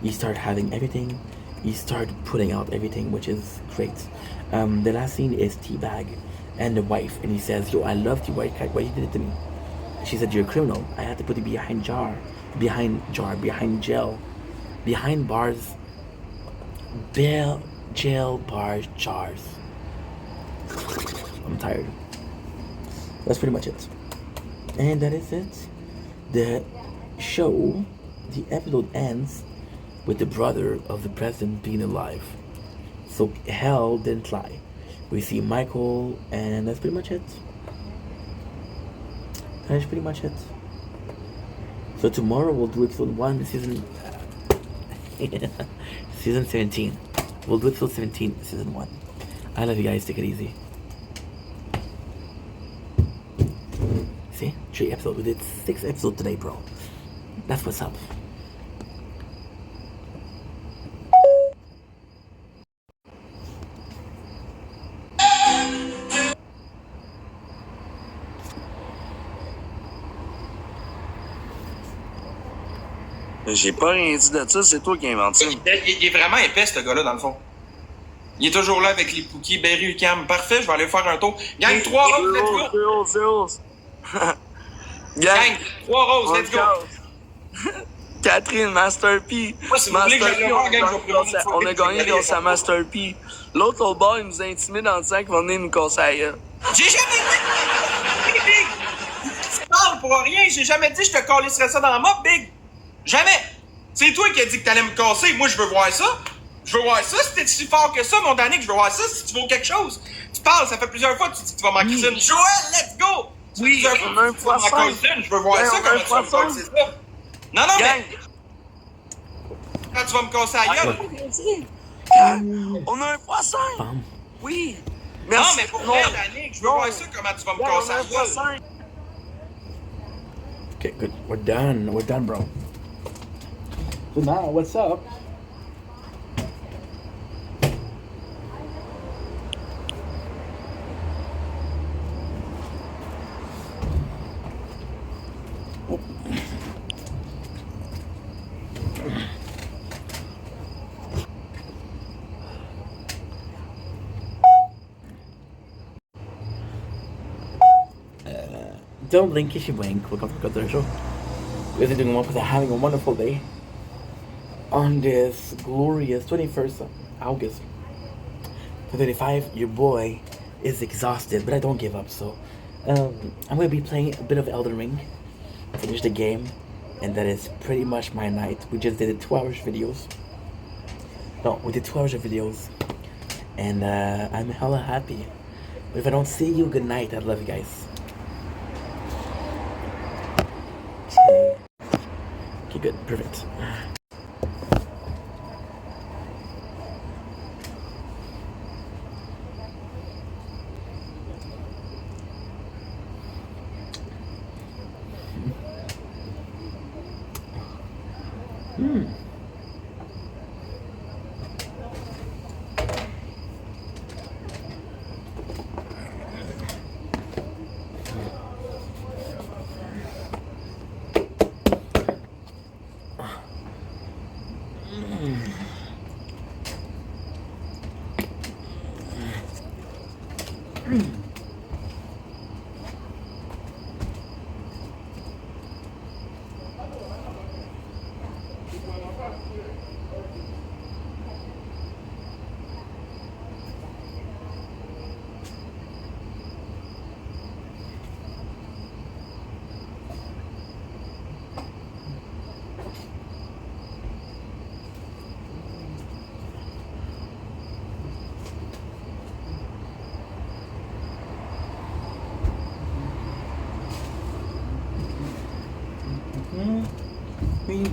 He started having everything. He started putting out everything, which is great. The last scene is Teabag and the wife. And he says, yo, I loved you, White Cat. Why you did it to me? She said, you're a criminal. I had to put you behind jail. Behind bars. Jail, bars, jars. I'm tired. That's pretty much it. And that is it. The episode ends with the brother of the president being alive. So hell didn't lie. We see Michael, and that's pretty much it. So tomorrow we'll do episode 1, season 17. We'll do episode 17, season 1. I love you guys. Take it easy. See? 3 episodes. We did 6 episodes today, bro. That's what's up. J'ai pas rien dit de ça, c'est toi qui invente ça. Il est vraiment épais, ce gars-là, dans le fond. Il est toujours là avec les Pookie, Berry, Cam. Parfait, je vais aller faire un tour. Gang, 3 roses, let's go! Gang, 3 roses, let's go! Catherine, Master P. On a gagné grâce à Master P. L'autre au bord, il nous intimide en disant qu'il va venir nous casser la gueule. J'ai jamais dit! Big! Tu parles pour rien, j'ai jamais dit que je te calisserais ça dans la mop, Big! Jamais! C'est toi qui as dit que t'allais me casser. Moi, je veux voir ça. Je veux voir ça. Si t'es si fort que ça, mon Danick, je veux voir ça. Si tu vaux quelque chose. Tu parles, ça fait plusieurs fois que tu dis que tu vas m'en crisser une. Joël, let's go! Oui, on a un poisson. Je veux voir ça, comment tu vas me casser ça. Non, mais... Quand tu vas me casser la gueule. On a un poisson. Oui. Non, mais pour vrai, Danick, je veux voir ça, comment tu vas me casser la gueule. Okay, good. We're done, bro. So now, what's up? Don't blink, you should blink. Welcome to the show. We're doing one because having a wonderful day on this glorious 21st of August 2025. Your boy is exhausted, but I don't give up. So I'm gonna be playing a bit of Elden Ring, finish the game, and that is pretty much my night. We just did 2 hours videos. No, we did 2 hours of videos, and I'm hella happy. But if I don't see you, good night. I love you guys. Okay, good, perfect.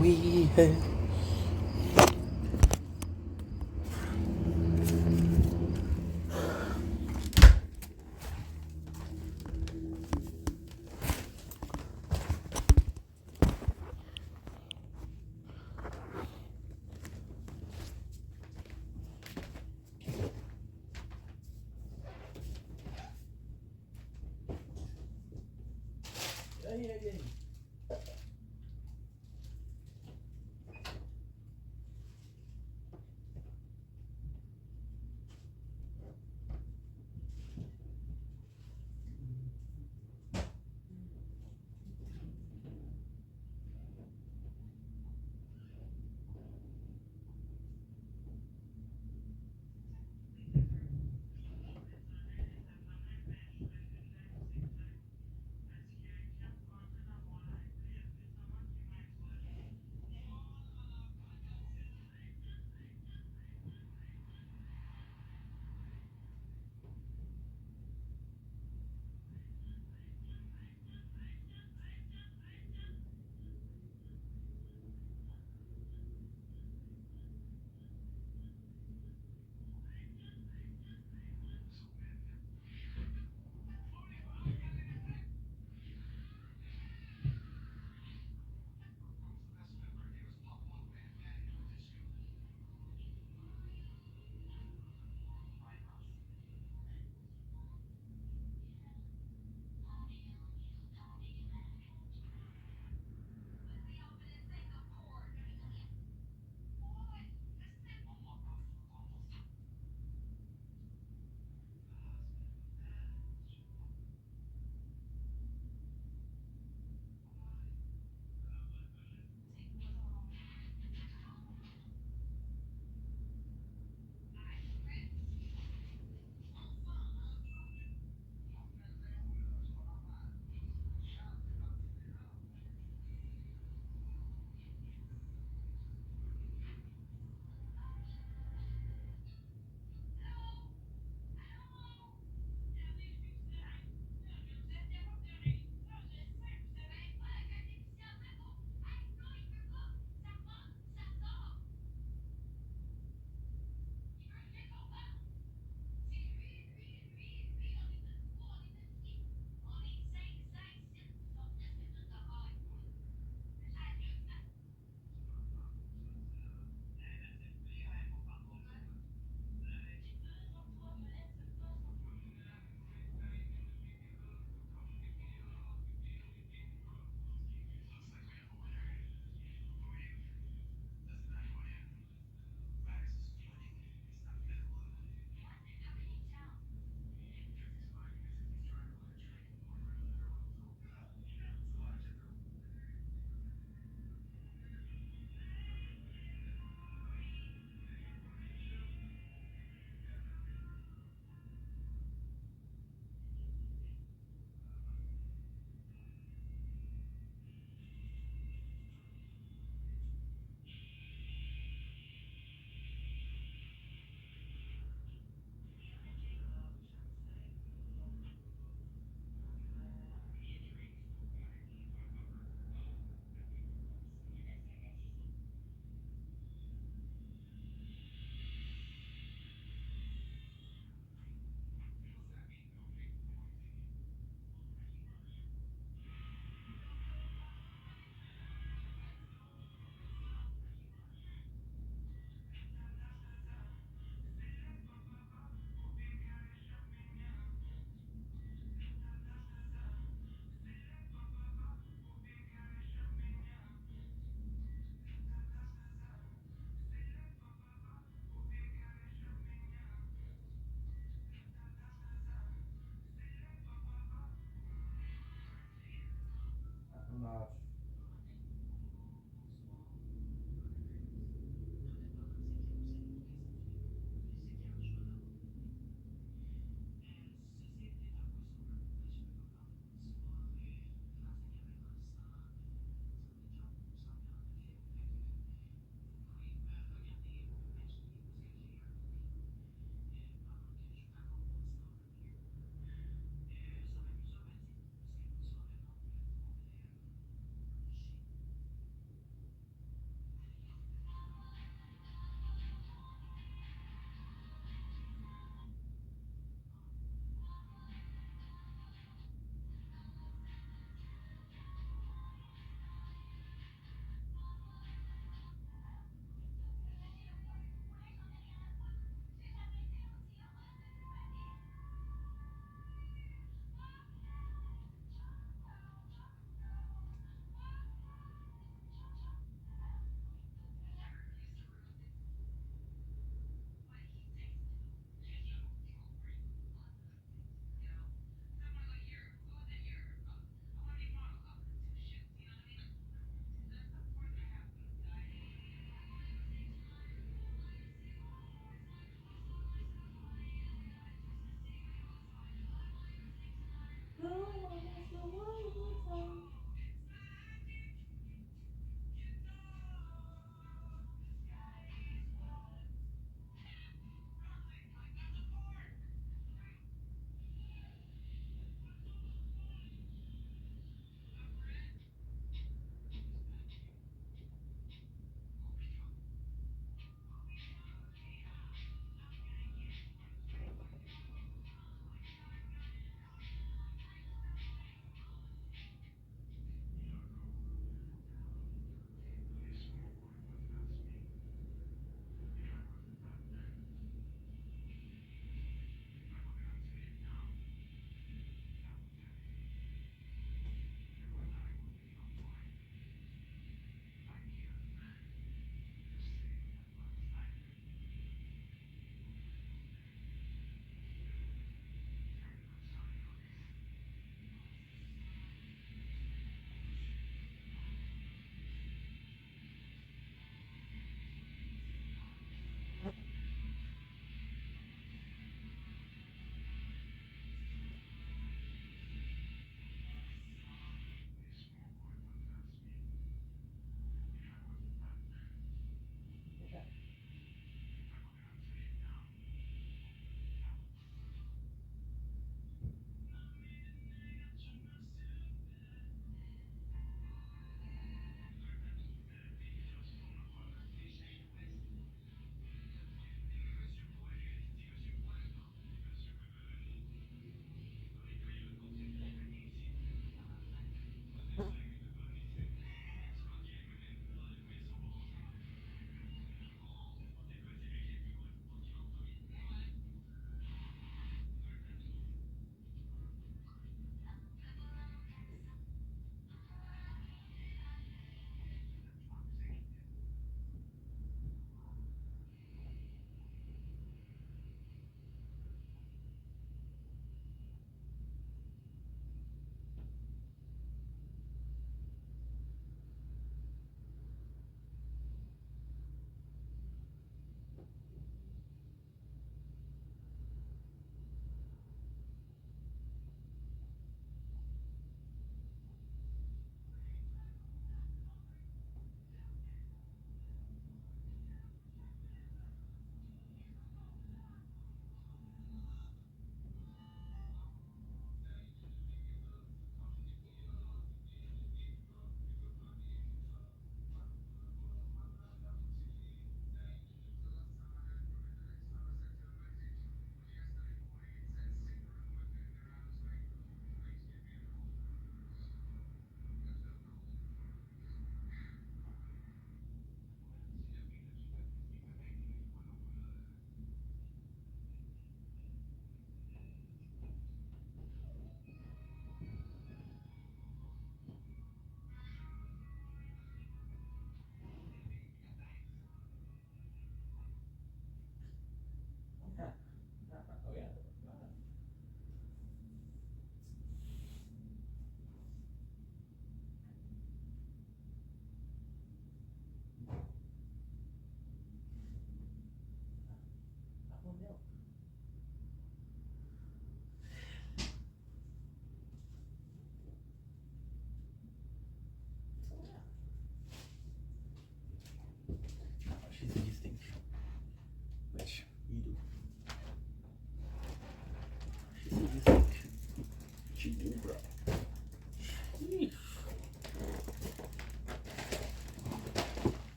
We viens.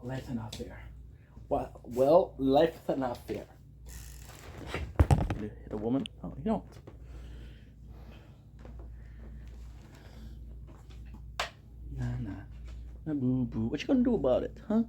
life's not fair. Well, life's not fair. You hit a woman? Oh, you don't. Nah, boo boo. What you gonna do about it, huh?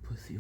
Pussy.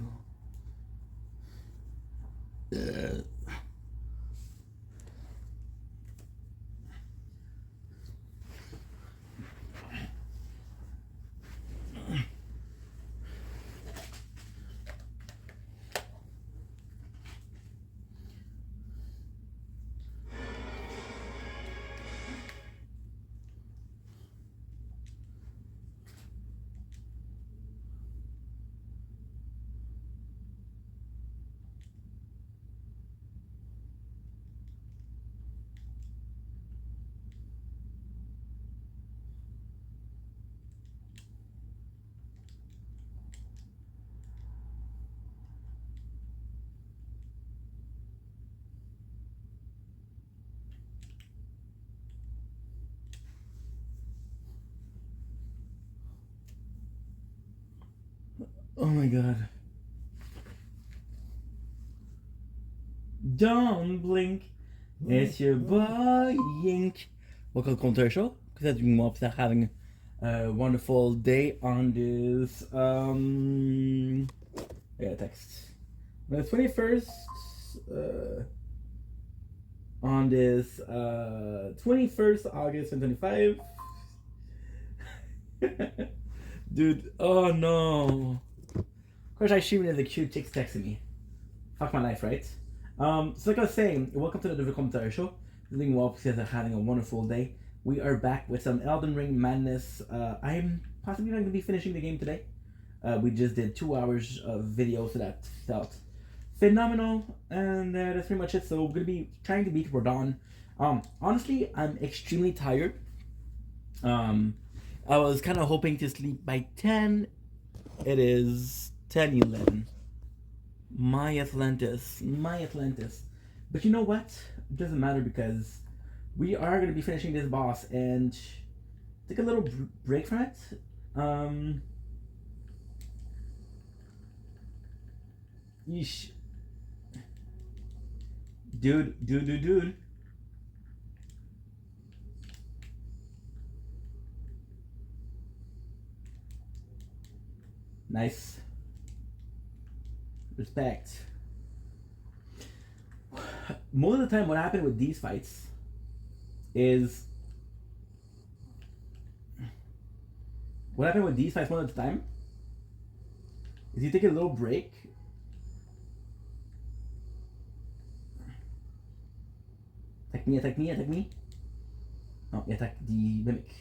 Oh my god. Don't blink. It's your boy Yink. Welcome to Comptoir Show. Good evening, Mops. Having a wonderful day on this text. The 21st on this 21st August 2025. Dude, oh no. Of course I streamed in the cute chicks texting me. Fuck my life, right? So like I was saying, welcome to the Comptoir Show. I think you guys are having a wonderful day. We are back with some Elden Ring madness. I am possibly not going to be finishing the game today. We just did 2 hours of video, so that felt phenomenal. And that's pretty much it. So we're going to be trying to beat Radahn. Honestly, I'm extremely tired. I was kind of hoping to sleep by 10. It is 10:11. My Atlantis. But you know what? It doesn't matter because we are going to be finishing this boss and take a little break from it. Yeesh. Dude. Nice. Respect. Most of the time what happened with these fights is most of the time is you take a little break. Attack me. No, you attack the mimic.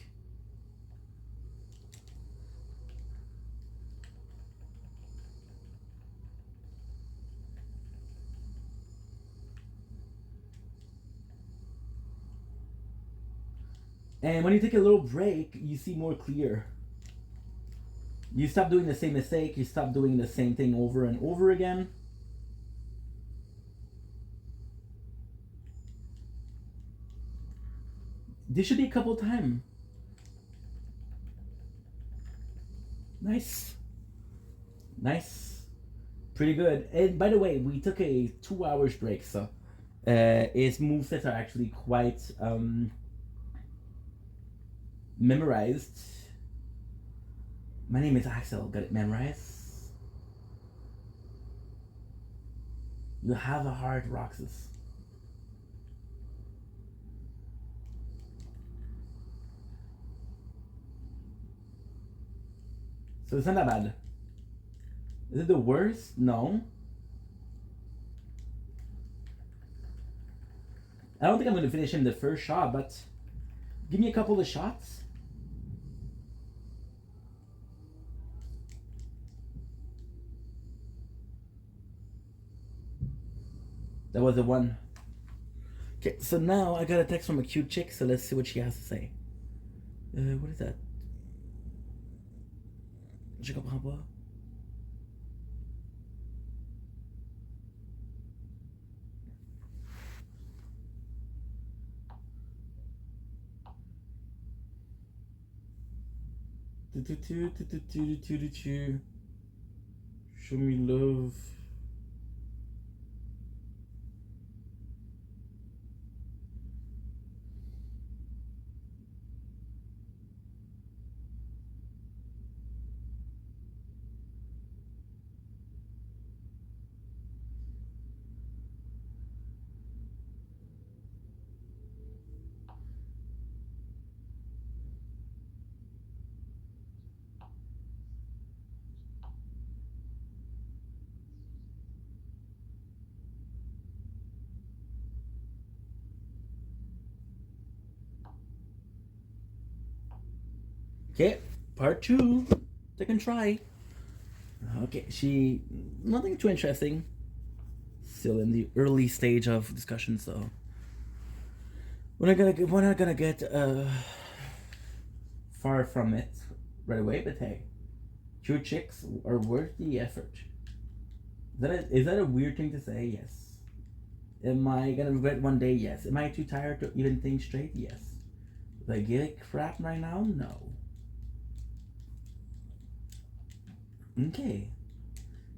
And when you take a little break, you see more clear. You stop doing the same mistake, you stop doing the same thing over and over again. This should be a couple times. Nice. Pretty good. And by the way, we took a 2 hours break, so his movesets are actually quite memorized. My name is Axel. Got it memorized? You have a heart, Roxas. So it's not that bad. Is it the worst? No. I don't think I'm going to finish him the first shot, but give me a couple of shots. That was the one. Okay, so now I got a text from a cute chick, so let's see what she has to say. What is that? Je comprends pas. Show me love. Okay, part 2. Second try. Okay, nothing too interesting. Still in the early stage of discussion, so we're not gonna get far from it right away. But hey, cute chicks are worth the effort. Is that a weird thing to say? Yes. Am I gonna regret one day? Yes. Am I too tired to even think straight? Yes. Do I give a crap right now? No. Okay.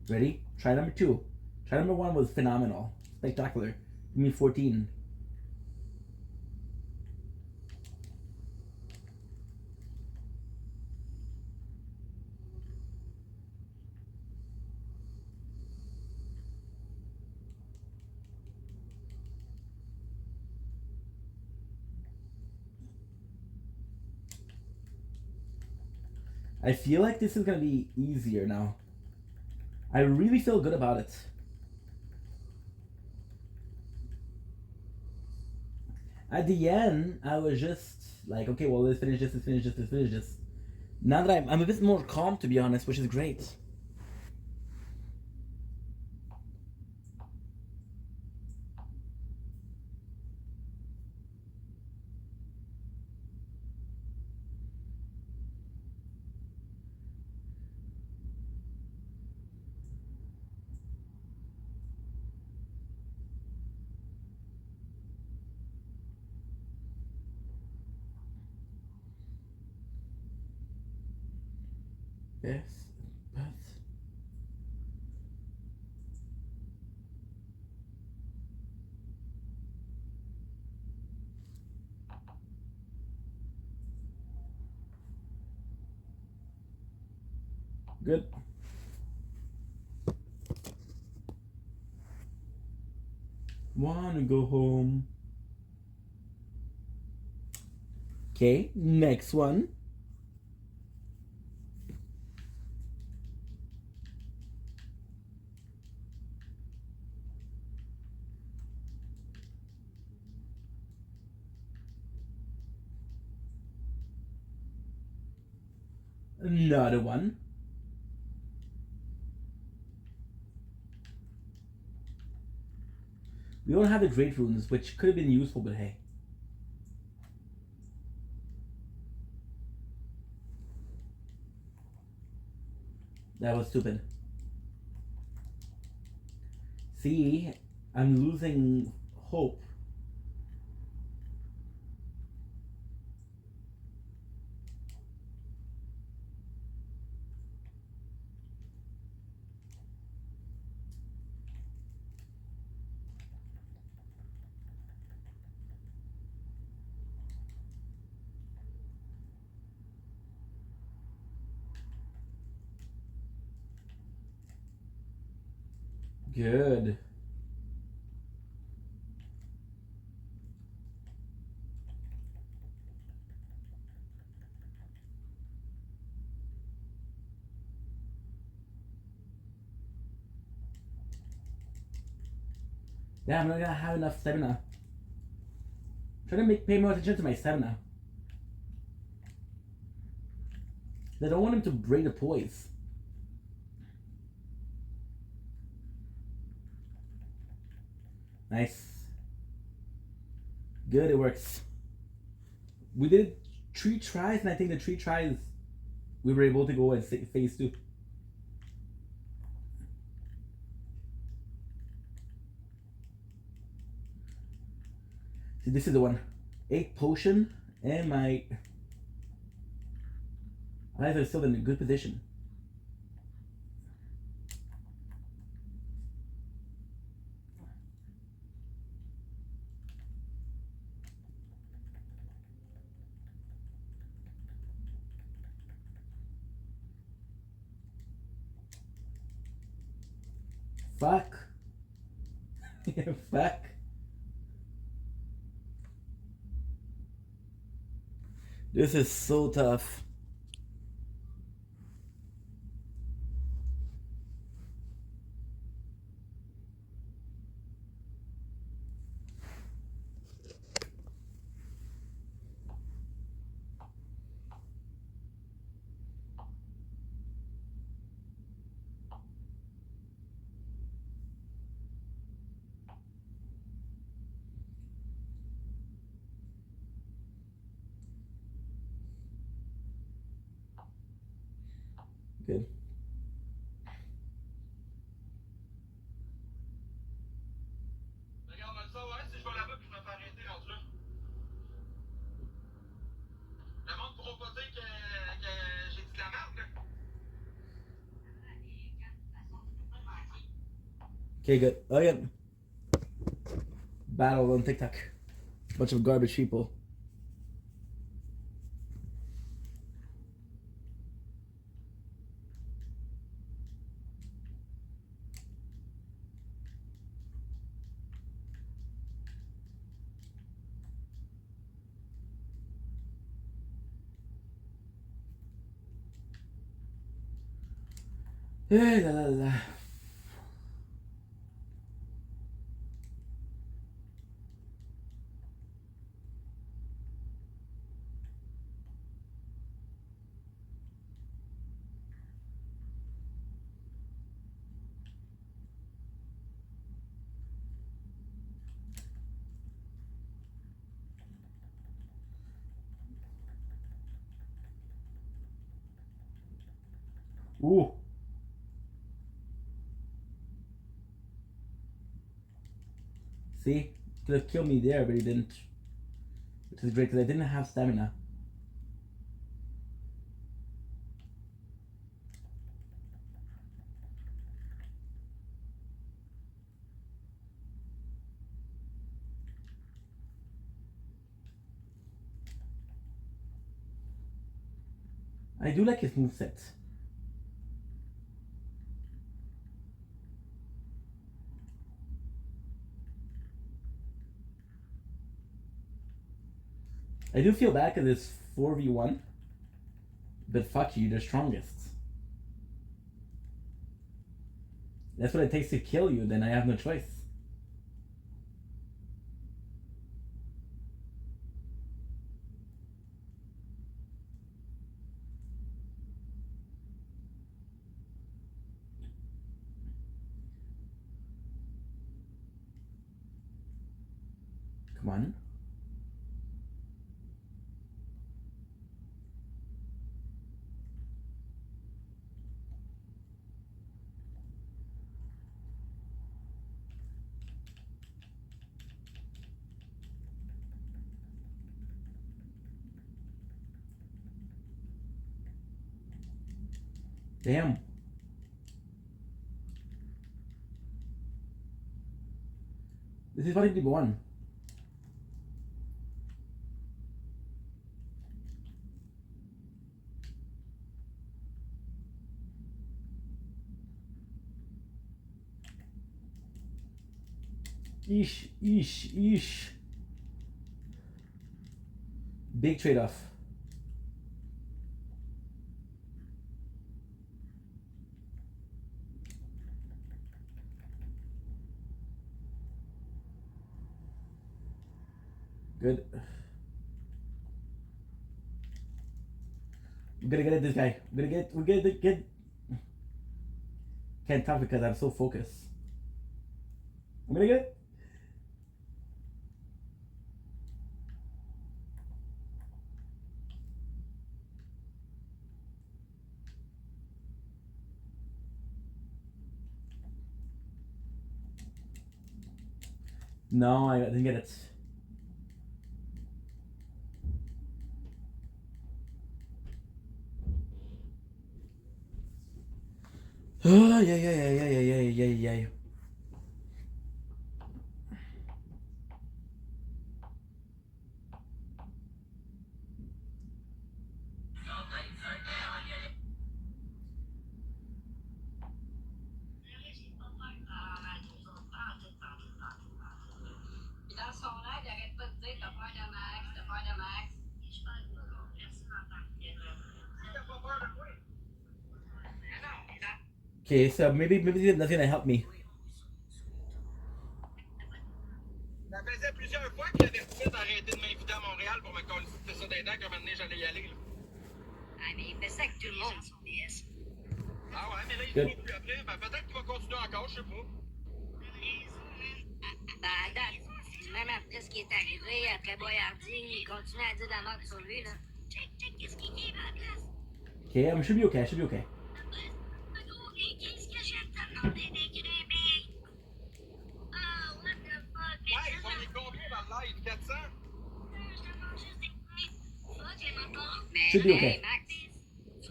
Ready? Try number 2. Try number 1 was phenomenal. Spectacular. Give me 14. I feel like this is gonna be easier now. I really feel good about it. At the end, I was just like, okay, well, let's finish this, let's finish this, let's finish this. Now that I'm a bit more calm, to be honest, which is great. Yes, but good. Wanna go home. Okay, next one. Another one. We don't have the great runes, which could have been useful, but hey. That was stupid. See, I'm losing hope. Good. Yeah, I'm not gonna have enough stamina. Try to pay more attention to my stamina. I don't want him to break the poise. Nice. Good, it works. We did 3 tries, and I think the 3 tries we were able to go in phase 2. See, this is the one. 8 potion, and my eyes are still in a good position. Fuck. Fuck. This is so tough. Good. Regarde-moi ça, ouais, si je vais là-bas puis je me fais arrêter rendu là. Le monde pourra pas dire que j'ai dit de la merde, là. Okay, good. Oh, yeah. Battle on TikTok. Bunch of garbage people. Hey, la la la. Ooh. See? Could have killed me there, but he didn't. Which is great because I didn't have stamina. I do like his moveset. I do feel bad because it's 4v1. But fuck you, you're the strongest. That's what it takes to kill you, then I have no choice. Come on. Damn. This is what it one. Eesh. Big trade-off. Good. I'm gonna get this guy. We're gonna get. Can't talk because I'm so focused. I'm gonna get it. No, I didn't get it. Oh, yeah. Dans son air, il arrête pas de dire t'as peur de Max, t'as peur de Max. Je parle pas contre personne en tant que tel. T'as pas peur de moi? Okay, so maybe that's gonna help me. Ça faisait plusieurs fois qu'il avait décidé d'arrêter de m'inviter à Montréal pour me coller ça d'un dents qu'un moment donné j'allais y aller. Là. Ah, mais il fait ça avec tout le monde, son PS. Ah ouais, mais là il ne faut plus après. Ben, peut-être qu'il va continuer encore, je sais pas. Ben, à date, même après ce qui est arrivé, après Boyardi, il continue à dire de la merde sur lui, là. Check, qu'est-ce qu'il dit à la place? Okay, I should be okay. Qu'est-ce que j'ai te demander d'écrire, mais... Oh, what the fuck? Ouais, on est combien dans le live? 400? Je te demande juste d'écrire. Fuck, j'ai ma part. Mais, Should be okay. hey, Max.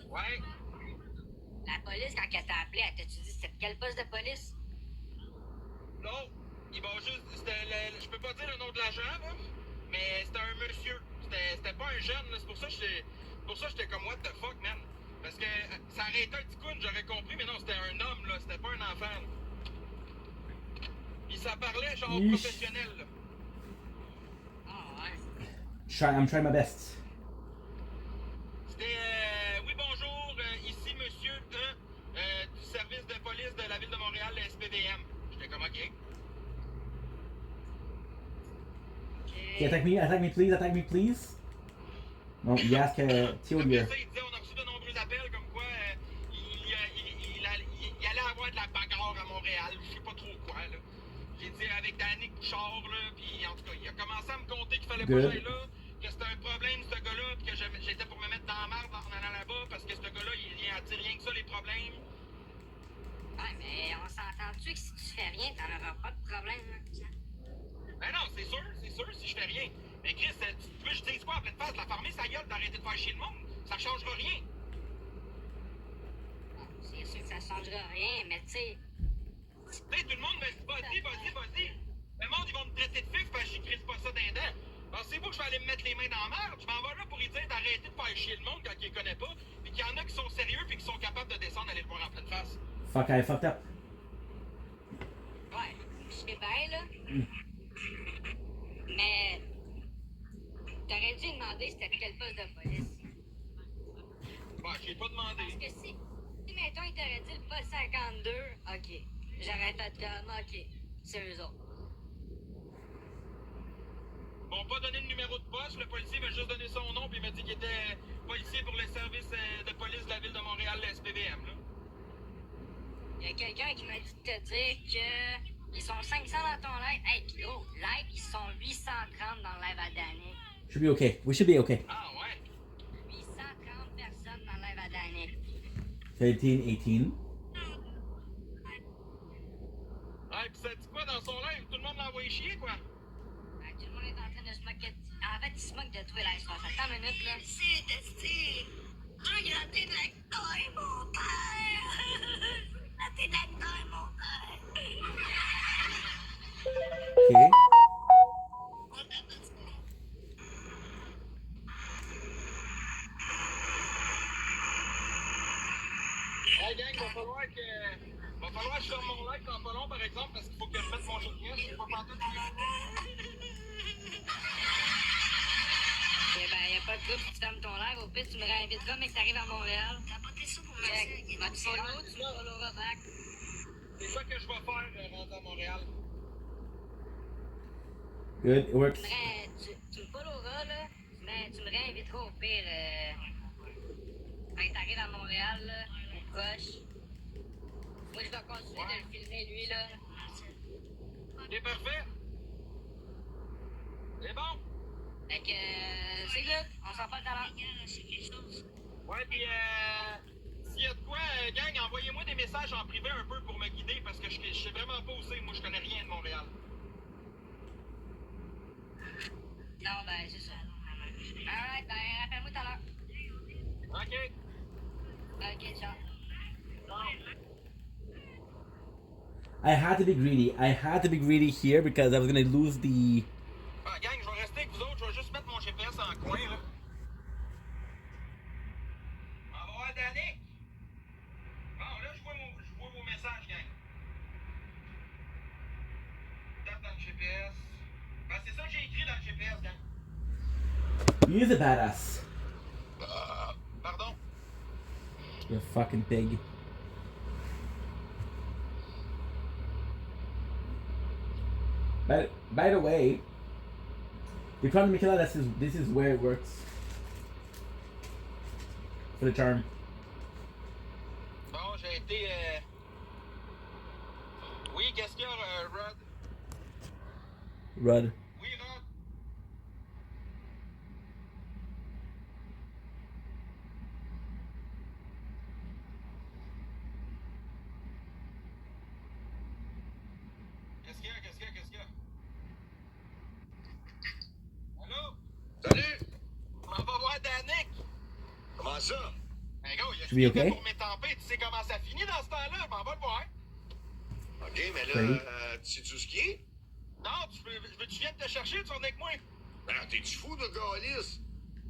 Ouais. La police, quand elle t'a appelé, elle t'a-tu dit c'était quel poste de police? Non, il va juste. Je peux pas dire le nom de l'agent, là, mais c'était un monsieur. C'était pas un jeune, là. C'est pour ça que j'étais comme what the fuck, man. Parce que ça aurait été un petit coup, j'aurais compris, mais non, c'était un homme, là. C'était pas un enfant, là. Puis ça parlait genre professionnel, là. Ah, ouais. I'm trying my best. C'était oui, bonjour, ici monsieur du service de police de la ville de Montréal, le SPVM. J'étais comme ok. Okay, attack me, please. Non, il ask Theodia. Après ça, il disait, on a reçu de nombreux appels comme quoi il allait avoir de la bagarre à Montréal, je sais pas trop quoi, là. J'ai dit avec Danick Bouchard, là, puis en tout cas, il a commencé à me compter qu'il fallait pas que j'aille là, que c'était un problème, ce gars-là, puis que j'étais pour me mettre dans la merde en allant là-bas, parce que ce gars-là, il attire rien que ça, les problèmes. Ouais, mais on s'entend-tu que si tu fais rien, t'en auras pas de problème, là? Ben non, c'est sûr, si je fais rien. Mais Chris, tu veux que je dise quoi en pleine face? De la fermer sa gueule, d'arrêter de faire chier le monde? Ça changera rien. C'est sûr que ça changera rien, mais tu sais... Tu sais, tout le monde me dit, vas-y. Le monde, ils vont me traiter de fif parce que j'écris pas ça d'un dent. Pensez-vous que je vais aller me mettre les mains dans la merde? Je m'en vais là pour lui dire d'arrêter de faire chier le monde quand il les connaît pas, puis qu'il y en a qui sont sérieux puis qui sont capables de descendre aller le voir en pleine face. Fuck, I fucked up. Ouais, je sais bien, là. Mais... T'aurais dû demander c'était quel poste de police. Ouais, j'ai pas demandé. Parce que si mettons, il t'aurait dit le poste 52, ok. J'aurais fait comme, ok, c'est eux autres. Ils m'ont pas donné le numéro de poste, le policier m'a juste donné son nom puis il m'a dit qu'il était policier pour le service de police de la ville de Montréal, le SPVM, là. Il y a quelqu'un qui m'a dit de te dire que ils sont 500 dans ton live. Hey, pis oh, live, ils sont 830 dans le live à Danick. Should be okay. We should be okay. Ah ouais? 830 personnes dans le live à Danick. 13, 18. Ah, pis ça dit quoi dans son live? Tout le monde l'a envoyé chier, quoi? Ah, tout le monde est en train de se moquer de... En fait, il se moque de toi, là. Il se passe attends une minute, là. C'est Desti. Regardez l'acteur et mon père. Regardez l'acteur et mon père. Okay. Hey gang, va falloir que je ferme mon live dans pas long par exemple parce qu'il faut que je mette mon jeu de pièce, j'ai pas pantoute Eh ben, y'a pas de trouble si tu fermes ton live. Au pire, tu me réinviteras, mais que t'arrives à Montréal. T'as pas tes sous pour me va te follow, tu me followeras back. C'est ça que je vais faire rendu à Montréal. Good, it works. Tu me coche. Moi, je dois continuer de le filmer, lui, là. C'est parfait. C'est bon. Fait que, c'est good. On s'en parle tout à l'heure. Ouais, pis s'il y a de quoi, gang, envoyez-moi des messages en privé un peu pour me guider parce que je sais vraiment pas où c'est. Moi, je connais rien de Montréal. Non, ben, c'est ça. Alright, ben, rappelle-moi tout à l'heure. OK. OK, ciao. I had to be greedy. I had to be greedy here because I was gonna lose the. Ah, gang, je vais rester avec vous autres. Je vais juste mettre mon GPS en coin, là. On va voir Danick. Bon, là, je vois vos messages, gang. Tape dans le GPS. Ben, c'est ça que j'ai écrit dans le GPS, gang. You're the badass. Pardon? You fucking pig. By the way, the Crown Michaela, this is where it works. For the charm. Bon, j'ai été. Oui, qu'est-ce qu'il y a, Rod? Rud. Oui, Rod. Qu'est-ce qu'il y a? Allô? Salut! On va voir Danick. Comment ça? Ben, gros, il a Tu es okay? pour m'étamper. Tu sais comment ça finit dans ce temps-là? Je m'en vais le voir. OK, mais là, Salut. tu sais-tu ce qui est? Non, tu veux que tu viennes te chercher? Tu vas venir avec moi? Ben, t'es-tu fou de Gaulis?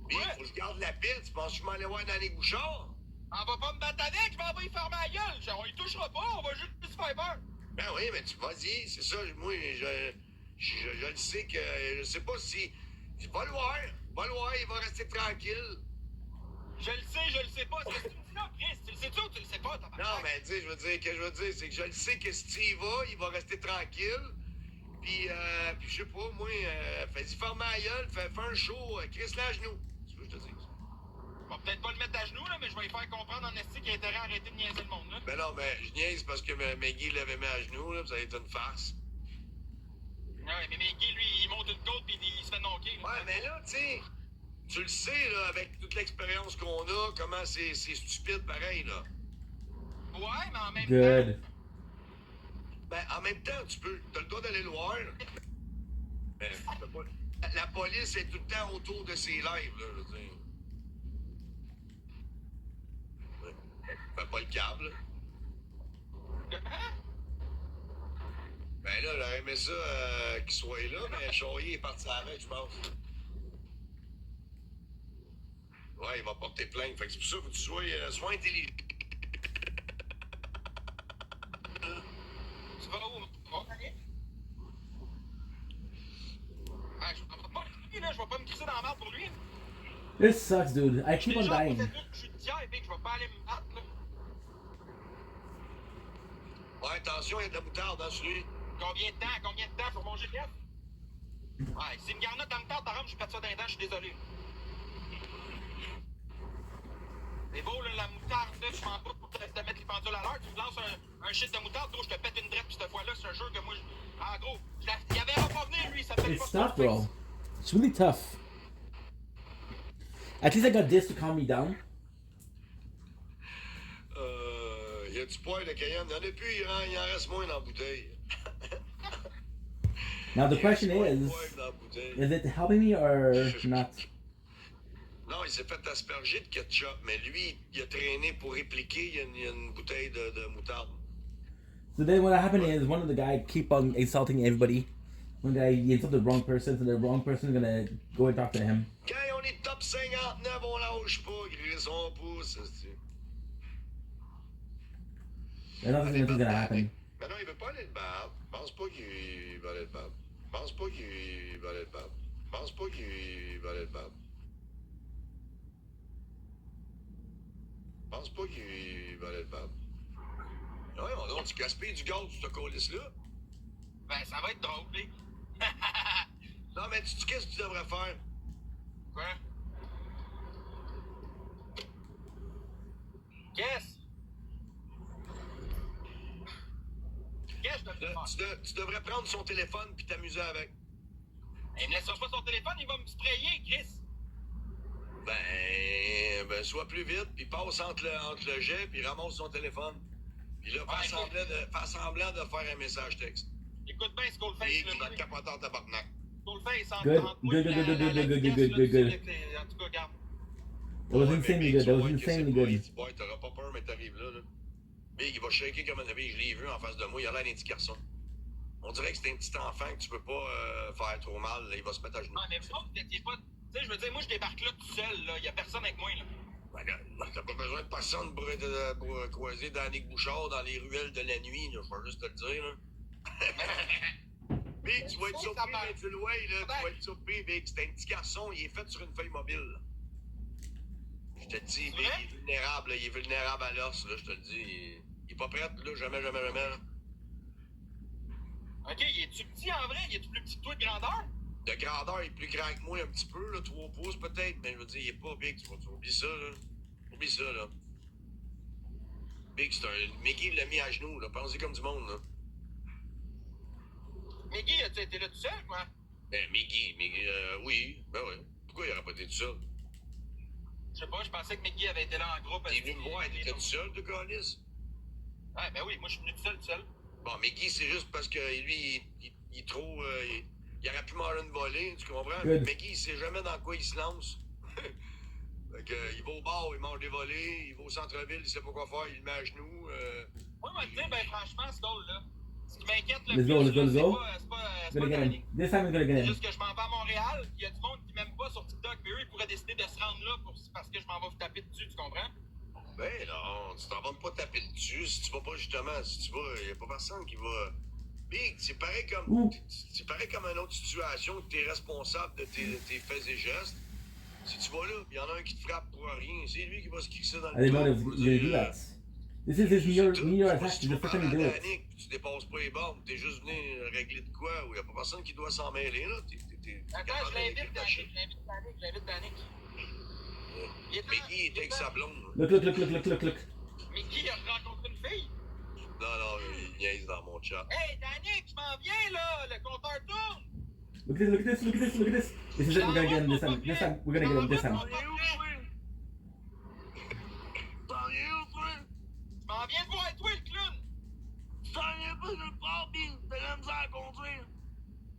Puis, Ouais. faut que je garde la pile. Tu penses que je m'en allais voir Danny Bouchard? On va pas me battre avec, je vais y faire ma gueule. On y touchera pas, on va juste se faire peur. Ben oui, mais tu vas-y, c'est ça. Moi, je le sais que. Je sais pas si. Va le voir, il va rester tranquille. Je le sais pas. C'est ce que tu me dis là, Chris. Tu le sais-tu ou tu le sais pas, tabarnak? Non, mais tu sais, je veux dire, c'est que je le sais que si tu y vas, il va rester tranquille. Puis je sais pas, moi, fais-y faire ma gueule, fais un show, crisse-la à genoux. C'est ce que je te dis. Je vais peut-être pas le mettre à genoux, là, mais je vais lui faire comprendre en esti qu'il a intérêt à arrêter de niaiser le monde, là. Ben non, mais je niaise parce que Maggie l'avait mis à genoux, là, puis ça a été une farce. Ouais, mais Mickey, lui, il monte une côte pis il se fait knocker. Là. Ouais, mais là, tu sais, tu le sais, là, avec toute l'expérience qu'on a, comment c'est stupide pareil, là. Ouais, mais en même Good. temps... Ben, en même temps, t'as le droit d'aller le voir. Mais t'as pas... La police est tout le temps autour de ses lives, là, je veux dire. Ouais. Fais pas le câble, là. Ben là, j'aurais aimé ça qu'il soit là, mais Charrier est parti avec, je pense. Ouais, il va porter plainte. Fait que c'est pour ça que tu sois intelligent. Tu vas où? Bon, allez. Ah, je vais pas me crisser dans la merde pour lui. This sucks, dude. I keep on Déjà, dying. je suis tiers, mec, je vais pas aller me battre, là. Ouais, attention, il y a de la moutarde dans celui. Combien de temps pour mon GPS? Ouais, si une garnotte dans le temps, par exemple, je pète ça dans les dents, je suis désolé. C'est beau, là, la moutarde, là, je m'en bats pour te mettre les pendules à l'heure. Tu me lances un shit de moutarde, gros, je te pète une drette, pis cette fois-là, c'est un jeu que moi, en gros, il avait à pas venir, lui, ça fait It's pas tough, bro. It's really tough. At least I got this to calm me down. Il y a du poil de Cayenne. Il y en a plus, il en reste moins dans la bouteille. Now the question is it helping me or not? Non, il s'est fait asperger de ketchup, mais lui, il a traîné pour répliquer, il y a une bouteille de moutarde. So then what happened is one of the guys keep on insulting everybody. One guy he insulted the wrong person, so the wrong person is gonna go and talk to him. Quand on est top 59, on lâche pas, griller son pouce. I don't think nothing's gonna happen. Mais non, il veut pas aller de barbe. Je pense pas qu'il va aller de barbe. Je pense pas qu'il va aller de barbe. Je pense pas qu'il va aller de barbe. Je pense pas qu'il va aller de barbe. Ouais, on tu gaspilles du gaz, tu te colles là. Ben, ça va être drôle, lui. Non, mais tu qu'est-ce que tu devrais faire? Quoi? Qu'est-ce? Tu devrais prendre son téléphone puis t'amuser avec. Il me laissera pas son téléphone, il va me sprayer, Chris. Ben, sois plus vite, puis passe entre le jet, puis ramasse son téléphone. Puis là, fais semblant de faire un message texte. Écoute bien ce qu'on le fait. Et tu vas te capoter en tabarnak. Qu'on le fait, sans Good. En tout Good. cas, regarde. That was insanely good. That was insanely good. Boy, t'auras pas peur, mais t'arrives là. Big, il va shaker comme un avis. Je l'ai vu en face de moi. Il a l'air d'un petit garçon. On dirait que c'est un petit enfant que tu peux pas faire trop mal. Là. Il va se mettre à genoux. Ah, mais vous autres, vous n'étiez pas. Tu sais, je veux dire, moi, je débarque là tout seul. Là. Il y a personne avec moi. Là. Ben, t'as pas besoin de personne pour croiser Danick Bouchard dans les ruelles de la nuit. Là. Je vais juste te le dire. Là. Big, tu vas être surpris, mais tu le vois, là. Tu vas être surpris, Big. C'est un petit garçon. Il est fait sur une feuille mobile. Là. Je te le dis, Big, il est vulnérable. Là. Il est vulnérable à l'os. Là, je te le dis. Il est pas prêt. Là, jamais. Là. Ok, il est-tu petit en vrai? Il est-tu plus petit que toi de grandeur? De grandeur, il est plus grand que moi un petit peu, là, 3 pouces peut-être, mais je veux dire, il est pas big, tu oublies ça, là. Oublie ça, là. Big, c'est un... Mickey l'a mis à genoux, là, pensez comme du monde, là. Mickey, as-tu été là tout seul, quoi? Ben, Mickey, oui, ben oui. Pourquoi il aurait pas été tout seul? Je sais pas, je pensais que Mickey avait été là en groupe. Il est venu me voir, il était tout seul, de Calis? Ouais, ben oui, moi je suis venu tout seul. Bon, Mickey, c'est juste parce que lui, il est trop... il aurait pu manger une volée, tu comprends? Good. Mickey, il sait jamais dans quoi il se lance. Fait que, il va au bar, il mange des volées, il va au centre-ville, il sait pas quoi faire, il le met à genoux. Moi, je vais te dire, ben franchement, ce goal-là, ce qui m'inquiète le Let's go, plus, let's go, let's go. c'est pas Gonna get Danny. him. This time we're gonna get C'est him. juste que je m'en vais à Montréal, puis il y a du monde qui m'aime pas sur TikTok, mais eux, ils pourraient décider de se rendre là parce que je m'en vais vous taper dessus, tu comprends? Ben non, tu t'en vas pas taper dessus si tu vas pas justement, si tu vas, y a pas personne qui va... Big, c'est pareil comme une autre situation que t'es responsable de tes faits et gestes. Si tu vas là, il y en a un qui te frappe pour rien, c'est lui qui va se crisser dans I le didn't know dos. he was gonna do that. This is his meteor attack. This is the first time he do it. Tu dépasses pas les bornes, t'es juste venu régler de quoi, ou y a pas personne qui doit s'en mêler, là. Attends, je l'invite, Danny. Mickey est avec sa blonde. Look. Mickey, il a rencontré une fille. Non, il niaise dans mon chat. Hey, Danny, je m'en viens, là, le compteur tourne. Look at this. This is it. We're gonna get him this time. We're gonna get him this time. Je m'en viens de voir toi, le clown.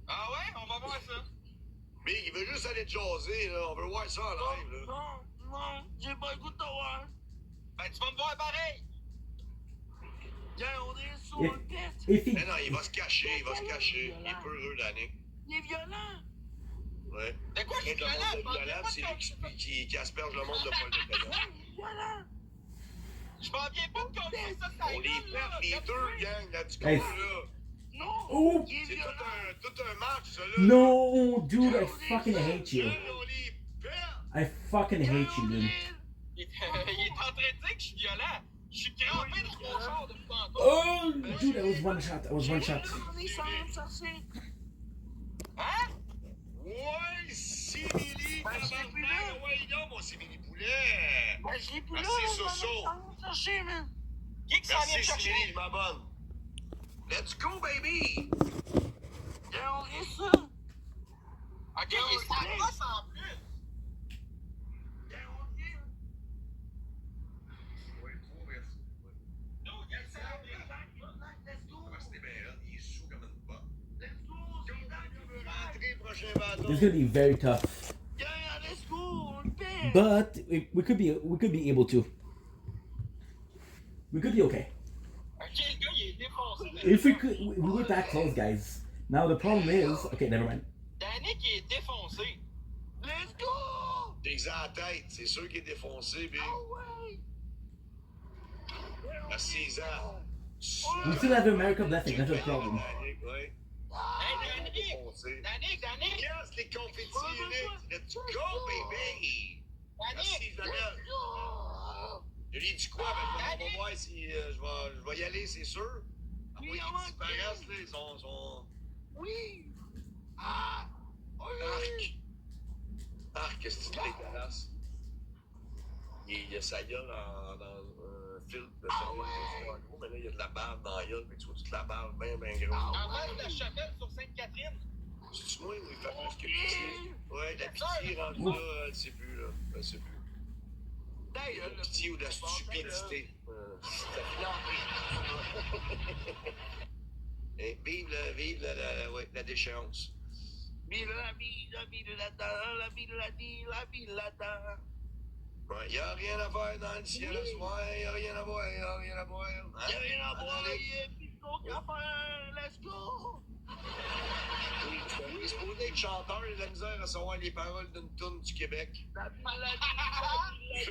Ah ouais, on va voir ça. Big, il veut juste aller te jaser, là. On veut voir ça en live, là. Non, j'ai pas le goût de te voir. Ben, tu vas me voir pareil. Viens, on est sur If- le tête. if he- Mais non, il va se cacher. Il est peu heureux, Danick. Il est violent. Ouais. De quoi je suis Le monde violent? de violent, c'est lui qui asperge le monde de Paul de Caillon. Violent. Je m'en viens pas de casser ça, ça On les gueule, là. perd, les deux, gang, là-dessus, Hey. là. Non. Oh C'est tout un match, ça, là. no, dude! I fucking hate you. On les perd. I fucking hate you, dude. Il est en train de dire que je suis violent. Je suis crampé dans mon char depuis tantôt. Oh, dude! I was one shot. On est sans me chercher. Hein? Ouais, Simili, tabarnak, ouais, non, mon Simili Poulet. Ben, je l'ai plus là. Merci, Soso. Sans me chercher, man. Qui que ça vient me Merci, chercher? Simili, je m'abonne. Let's go, baby. Viens, on est ça. Ok, il est sa brosse en plus. Non, il y a ça. C'était bien là, il est sous comme une pote. Rentrer, prochain bâton. It's gonna be very tough, Viens, let's go. On le perd. but we could be able to. We could be okay. Ok, le gars, il est défoncé. If we were that close, guys. Now the problem is, okay, never mind. Danny qui est défoncé. Let's go. T'es en la tête, c'est sûr qu'il est défoncé, big. Ouais. À 6 ans. We still have America blessing. That's the problem. Ouais. Hey, Danny! Défoncé. Danny! Yes, les confettis, Eric. Let's go, baby. Danny! Merci, Isabelle. Je lui ai dit quoi? Ben, on va voir si je vais y aller, c'est sûr. Après qu'ils disparaissent, là, ils sont... Oui. Ah. Arc, qu'est-ce que tu dégueulasse? Il a sa gueule dans un filtre de sérieux super gros, mais là, il y a de la bave dans la gueule, fait que tu vois toute la bave bien grosse. En face de la chapelle sur Sainte-Catherine. C'est-tu moi ou il fait plus que pitié? Ouais, de la pitié rendue là, elle sait plus, là. Elle sait plus. D'ailleurs, De la pitié ou de la stupidité. Et vive la déchéance. Vive la vie, la vie de là-dedans, la vie de la vie, la vie de là-dedans. Ouais, y a rien à faire dans le ciel ce soir, y a rien à voir, y a rien à voir. Hein? Y a rien à voir, y'a plus de qu'à faire, let's go! Oui, il est supposé être chanteur, il a de la misère à savoir les paroles d'une toune du Québec. La vie, la vie,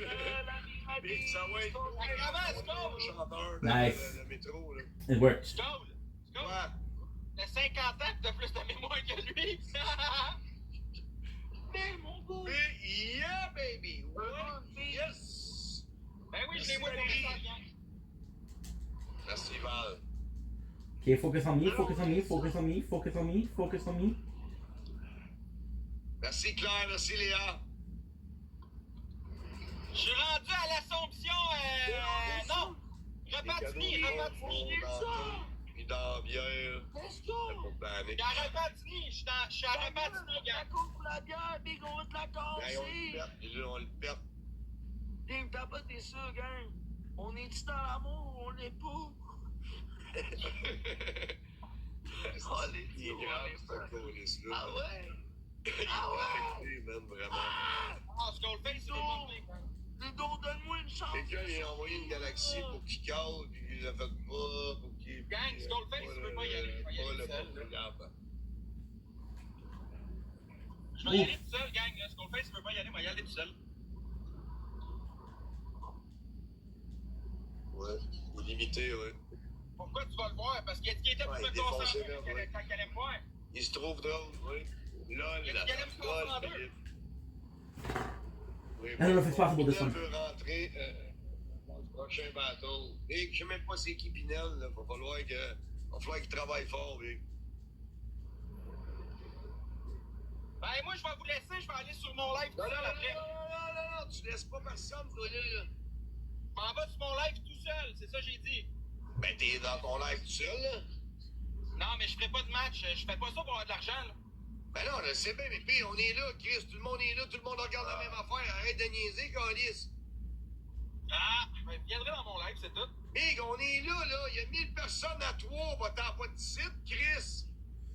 la vie, Ça va être chanteur Nice. le métro, là. It worked. Skull! Ouais. T'as 50 ans que t'as plus de mémoire que lui! Mais mon beau! Yeah, baby! Ouais, yes! Ben oui, je l'ai moi pour le Merci, Val. Okay, focus on me, focus on me, focus on me, focus on me, focus on me. Merci, Claire, merci, Léa. Je suis rendu à l'Assomption, non! Repatigny! Puis dans la bière. Let's go! Pour Danick. À Repatigny, je suis à Repatigny, La gang. cour pour la bière, big, on va te la Ben, on le casser! perd, déjà, on le perd. Ding, t'as pas t'es sûr, gang? On est-tu dans l'amour ou on l'est pas? Oh, les Il est grave, ce colis-là. Ah ouais? Il est affecté, man, vraiment. Ah, Skullface, c'est bon. Ludo, donne-moi une chance! Quelqu'un lui a envoyé une galaxie pour qu'il cale, puis il l'a fait pas, pour qu'il... Gang, Skullface, tu peux pas y aller. Je vais y aller tout seul. Je vais y aller tout seul, gang. Là. Skullface, tu peux pas y aller, je vais y aller tout seul. Ouais, illimité, ouais. Pourquoi tu vas le voir? Parce qu'il était pour Ouais, me il défonçait concentrer là, ouais. quand il allait me voir. Il se trouve drôle, oui. Lol, Il la allait me concentrer. Philippe. Oui, I don't know if it's possible this Pinel one. veut rentrer dans le prochain battle. Et je sais même pas c'est qui Pinel, là. Va falloir qu'il travaille fort, oui. Ben, moi, je vais vous laisser. Je vais aller sur mon live tout Non, seul après. non, tu laisses pas personne, toi, là. Je m'en vais sur mon live tout seul. C'est ça que j'ai dit. Ben, t'es dans ton live tout seul, là. Non, mais je ferai pas de match. Je fais pas ça pour avoir de l'argent, là. Ben non, je sais bien, mais puis on est là, Chris. Tout le monde est là, tout le monde regarde la même affaire. Arrête de niaiser, Calis. Ah, je viendrai dans mon live, c'est tout. Big, on est là. Il y a 1000 personnes à 3, va t'en pas de site, Chris.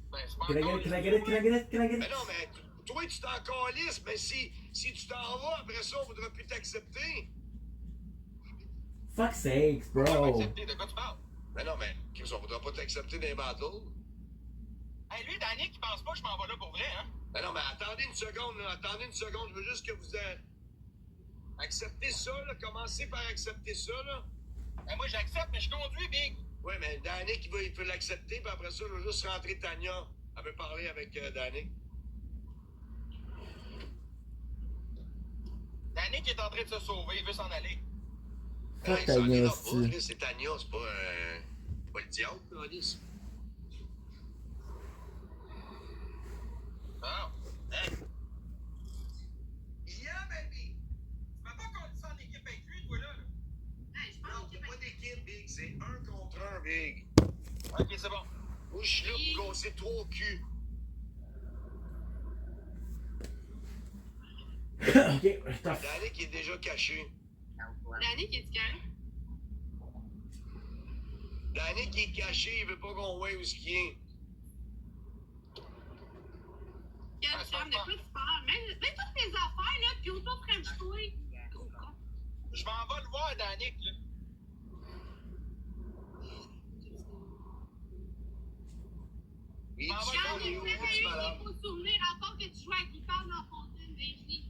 Ben, c'est pas Can I get it? Can I get it? Can I get it? Can I get Ben it? non, mais toi, tu t'en calisses, mais si tu t'en vas, après ça, on voudra plus t'accepter. Fuck sakes, bro. De quoi tu parles? Ben non, mais Chris, on voudra pas t'accepter dans les battles. Hey, lui, Danick, il pense pas que je m'en vais là pour vrai, hein? Ben non, mais attendez une seconde, là. Attendez une seconde. Je veux juste que vous acceptez ça, là. Commencez par accepter ça, là. Ben, moi, j'accepte, mais je conduis, Big. Oui, mais Danick, il peut l'accepter, puis après ça, il va juste rentrer Tania. Elle veut parler avec Danick. Danick est en train de se sauver, il veut s'en aller. Fuck il ta s'en ira gueule, pas, si. Chris, c'est Tania, c'est pas le diable, là, Alice. Ah, hey. Yeah, baby! Tu m'as pas qu'on ça en équipe avec lui, toi, là? Hey, je pense qu'il n'y a pas d'équipe, Big. C'est 1 contre 1, Big. Ok, c'est bon. Moi, je suis là pour casser 3 culs. Ok, stop. Danick est déjà caché. Danick, est-tu calme? Danick est caché, il veut pas qu'on voie où ce qu'il est. Quelle femme, de quoi tu parles? Mets toutes tes affaires, là, puis auto-French-toi. Je m'en vais le voir, Danick, là. Il J'en ai jamais eu des faux souvenirs, à part que tu jouais à guitare dans Fontaine, Virginie.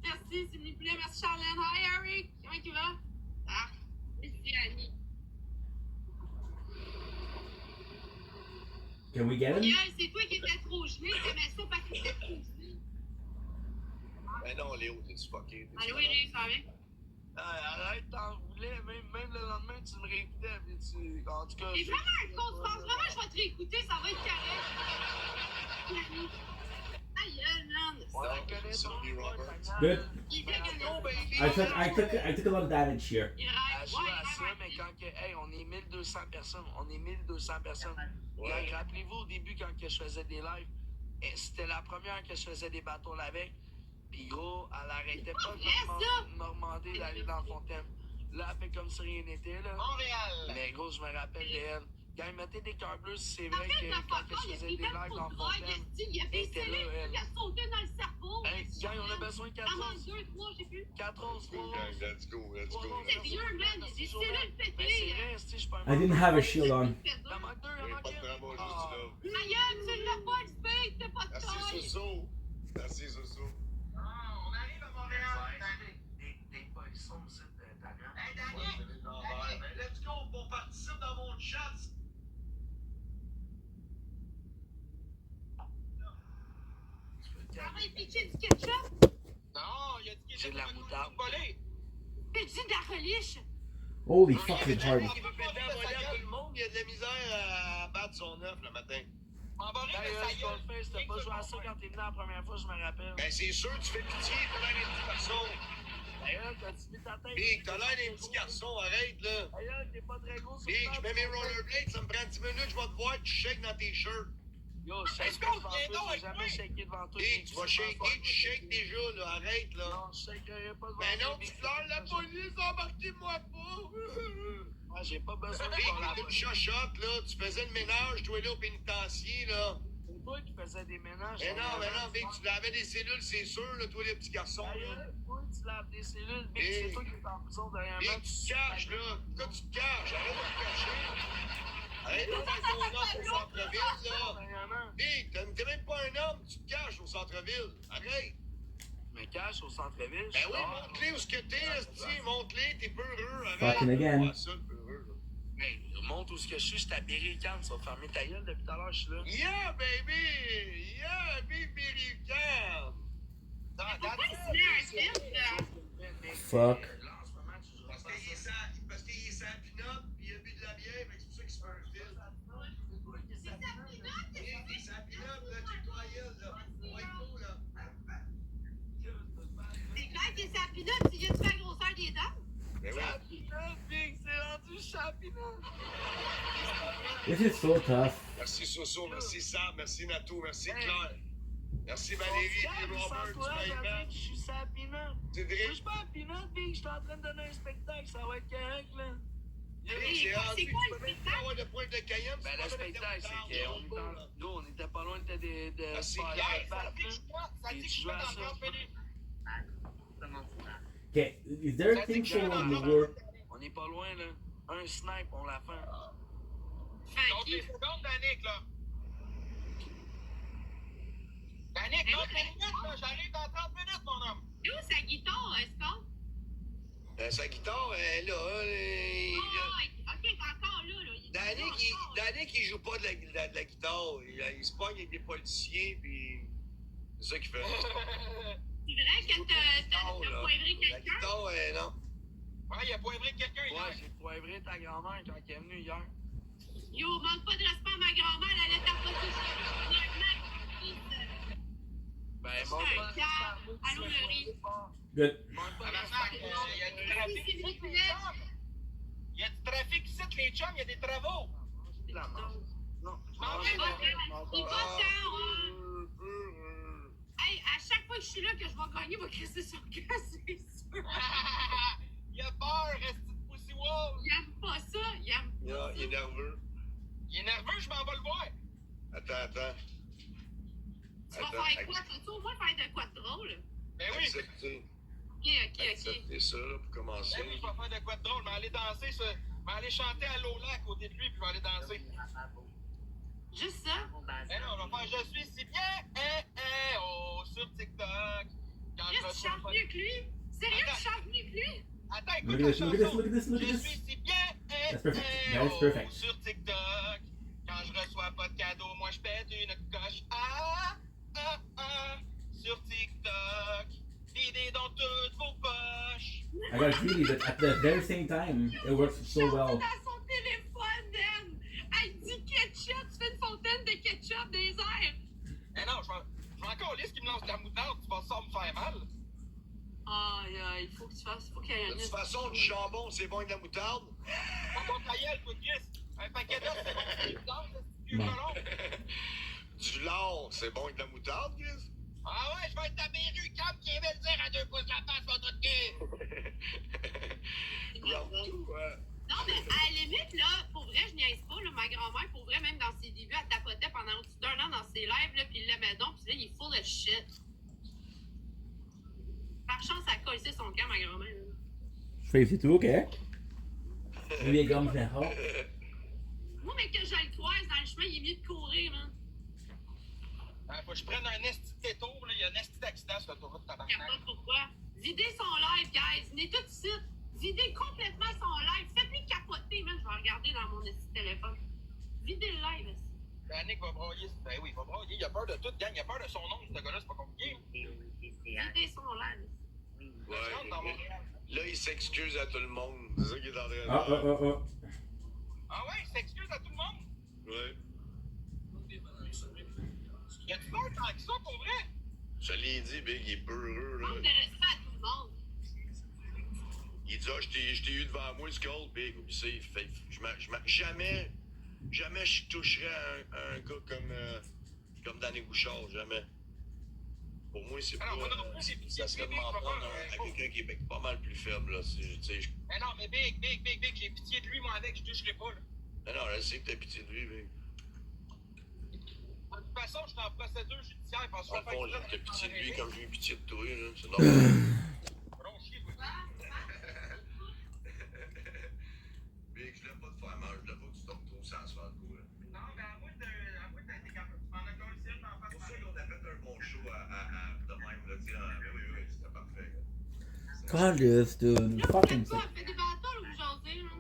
Merci, s'il vous plaît. Merci, Charlène. Hi, Eric. Comment tu vas? Ah, merci, Annie. Can we get him? Yeah, c'est toi qui étais trop gelé. T'aimais ça parce que t'étais trop gelé. Ben non, Léo, t'es fucké. Allô, Eric, ça va bien? Arrête, t'en voulais. Même le lendemain, tu me réécoutais. Puis en tout cas. T'es vraiment un con, tu penses vraiment que je vais te réécouter, ça va être correct. Ta gueule, man. Good. Il est dégueulasse. I took a lot of damage here. Il À rêve. jouer à ça, mais quand que, hey, on est 1200 personnes. Gang, rappelez-vous au début quand que je faisais des lives, c'était la première que je faisais des battles avec. Puis gros, elle arrêtait pas de me demander d'aller dans Fontaine. Là, elle fait comme si rien n'était, là. Montréal! Mais gros, je me rappelle d'elle. Quand elle mettait des cœurs bleus, c'est vrai que quand que je faisais des lives dans Fontaine, il a fait elle était là, elle. il a sauté dans le cerveau. Hey, gang, on a besoin de 4 Pendant roses. 2, 3, j'ai plus. 4 roses, 3 roses. Let's go. Sérieux, man, il y a des cellules Mais c'est pétées. vrai, si je peux I didn't have a shield on. Il en manque 2, il en Oui, manque pas de drama, juste du love. Ta gueule, tu l'as pas, le spade, t'as pas de Merci, taille. Soso. Merci, Soso. On arrive à Montréal. Des poissons, c'est ta grande. Hey, Daniel, let's go, on participe dans mon chat. Ça va pitcher du ketchup. Non, il a dit qu'il J'ai de la moutarde. T'as dit de la reliche. Holy fucking hard. Il veut péter la volée à tout le monde, il y a de la misère à battre son œuf le matin. D'ailleurs, je vais le faire, si t'as pas joué à ça quand t'es venu la première fois, je me rappelle. Ben c'est sûr, tu fais pitié, t'as l'air d'un petit garçon. D'ailleurs, t'as-tu mis ta tête? Big, t'as l'air d'un petit garçon, arrête là. D'ailleurs, t'es pas très gros sur Big, je mets mes rollerblades, ça me prend 10 minutes, je vais te voir, tu shakes dans tes shirts. Yo, shake devant toi, j'ai jamais shaké devant toi. Big, tu vas shaker, tu shakes déjà là, arrête là. Non, je shakerai pas devant toi. Ben non, tu pleures, la police, embarquez-moi pas. Moi, j'ai pas besoin de Big, voir la t'es une chochotte là, tu faisais le ménage, toi là au pénitencier là. C'est toi qui faisais des ménages. Mais non, Big, tu lavais des cellules, c'est sûr, là, toi les petits garçons là. D'ailleurs, toi, tu laves des cellules, Big, c'est toi qui es en prison derrière moi. Big, tu te caches là, pourquoi tu te caches? Arrête de te cacher. Arrête de faire ton homme au centre-ville là. Big, t'es même pas un homme, tu te caches au centre-ville. Arrête. Je me cache au centre-ville. Ben oui, montre-les où ce que t'es, esti, montre-les, t'es peureux, arrête. Fucking again. Ouais, ça, le peureux, là. Mais montre où ce que je suis à Berry-UQAM, tu vas fermer ta gueule depuis tout à l'heure, je suis là. Yeah, baby! Yeah, baby, UQAM! Pourquoi il se met un film? Fuck. Parce qu'il est sans pin-up, pis il a bu de la bière, mais c'est pour ça qu'il se fait un film. C'est sa pinotte? Il est sans pin-up, là, tu crois, là. Ouais, cool, là. C'est clair que c'est sa pinotte, tu viens de faire la grosseur des dents? Ben oui. Championnat, Big, c'est rendu championnat. This is so tough. Merci Soso, merci Sam, merci Nato, merci Claire. Merci Valérie et Robert, tu m'as Je suis sa pinotte. C'est vrai? Je suis pas un pinotte, Big, je suis en train de donner un spectacle, ça va être correct, là. J'ai rendu, c'est tu quoi peux le même pas avoir de pointe de Cayenne. Ben, le spectacle, c'est qu'on est dans. Gros, on était pas loin de Merci faire Claire. la batte, là. Et tu joues à ça. Okay, is there a thing show in the world? On est pas loin, là. Un snipe, on l'a fait. Donc, les secondes d'Annick, là. Annick, donc, les minutes, là, j'arrive dans 30 minutes, mon homme. Et où sa guitare, est-ce qu'on? Sa guitare, elle est là. Ok, t'es encore là. Danick, il joue pas de la guitare. Il se pogne avec des policiers, puis c'est ça qu'il fait. C'est vrai que t'as poivré La quelqu'un? guitare, non. Ouais, il a poivré quelqu'un hier. Ouais, j'ai poivré ta grand-mère quand elle est venue hier. Yo, manque pas de respect à ma grand-mère, elle allait tapoter Ben, mon mon père. Allô, le riz. Good. Il y a du trafic ici. Il y a du trafic ici, les chums, il y a des travaux. Non. Il va ça, Hey, à chaque fois que je suis là, que je vais gagner, il va crisser son cœur, c'est sûr. Il a peur, reste de Pussy Wall. Il aime pas ça, il aime pas ça. Il est nerveux. Il est nerveux, je m'en vais le voir. Attends. Tu vas faire quoi? Tu vas au moins faire de quoi de drôle? Ben oui. Accepter. Ok. Accepter ça, là, pour commencer. Ben oui, je vais faire de quoi de drôle. Je vais aller danser, je vais aller chanter à Lola à côté de lui, puis je vais aller danser. Juste ça? Ben non, on va faire Je suis si bien, oh, sur TikTok. Quand Qu'est-ce que tu chantes mieux que lui? Sérieux, tu chantes mieux que lui? Attends, écoute Look la at this, look at this, chanson. look at this, look at Je this. suis si bien, That's perfect. That is perfect. sur TikTok. Quand je reçois pas de cadeau, moi je pète une coche. Sur TikTok. L'idée dans toutes vos poches. I got greedy, but at the very same time, it works so well. Dans son téléphone, Dan! Elle dit ketchup, tu fais une fontaine de ketchup des airs! Eh non, je vais encore lire ce qui me lance de la moutarde, tu vas ça me faire mal. Aïe, il faut que tu fasses, faut qu'il y ait un... De toute façon, du jambon, c'est bon avec de la moutarde. Quand on ta gueule, toi, Chris, un paquet d'œufs, c'est bon avec de la moutarde, c'est vieux colon. Du lard, c'est bon avec de la moutarde, Chris? Ah ouais, je vais être ta berrue comme qui veut le dire à 2 pouces de la face, votre cul. Ouais. Non, mais à la limite, là, pour vrai, je niaise pas, là, ma grand-mère, pour vrai, même dans ses débuts, elle tapotait pendant au-dessus d'un an dans ses lives, là, puis il l'aimait donc, puis là, il est full de shit. Par chance, elle a collé son camp, ma grand-mère. Là. Face tout, ok? Oui, comme c'est rare. Moi, mais que je le croise dans le chemin, il est mieux de courir, man. Faut que je prenne un esti de détour, là, il y a un esti d'accident sur l'autoroute de Je sais tabarnak. pas pourquoi. Videz son live, guys. Venez tout de suite. Videz complètement son live. Faites-lui capoter, man. Je vais regarder dans mon esti téléphone. Videz le live. Yannick va broyer. Ben oui, il va broyer. Il a peur de tout, gang. Il a peur de son nom, ce gars-là, c'est pas compliqué. Videz son live. Ouais. Là, il s'excuse à tout le monde. C'est ça qu'il est en train de faire. Ah ouais, il s'excuse à tout le monde? Ouais. Y a-tu peur tant que ça, pour vrai? Je l'ai dit, Big, il est peureux, là. Manque de respect à tout le monde. Il dit, ah, je t'ai eu devant moi, Skull, Big. Puis c'est, fait, jamais je toucherais à un gars comme Danny Bouchard, jamais. Pour moi, c'est pas. Ça serait de m'en prendre à quelqu'un qui est pas mal plus faible, là. Mais non, mais Big, j'ai pitié de lui, moi, avec, je toucherai pas, là. Mais non, je sais que t'as pitié de lui, Big. De toute façon, je suis en procédure judiciaire, parce que En fond, j'ai pitié de lui comme j'ai eu pitié de toi, là. C'est normal. Big, je voulais pas te faire mal, je voulais pas que tu tombes trop sans asphalte, quoi. Non, mais à moi, t'as été capable. Tu m'en as collé une en face. C'est pour ça qu'on a fait un bon show de même, là, tu sais. Oui, c'était parfait. God, this dude. Fucking sick. Fais des bateaux, là, vous jasez, là.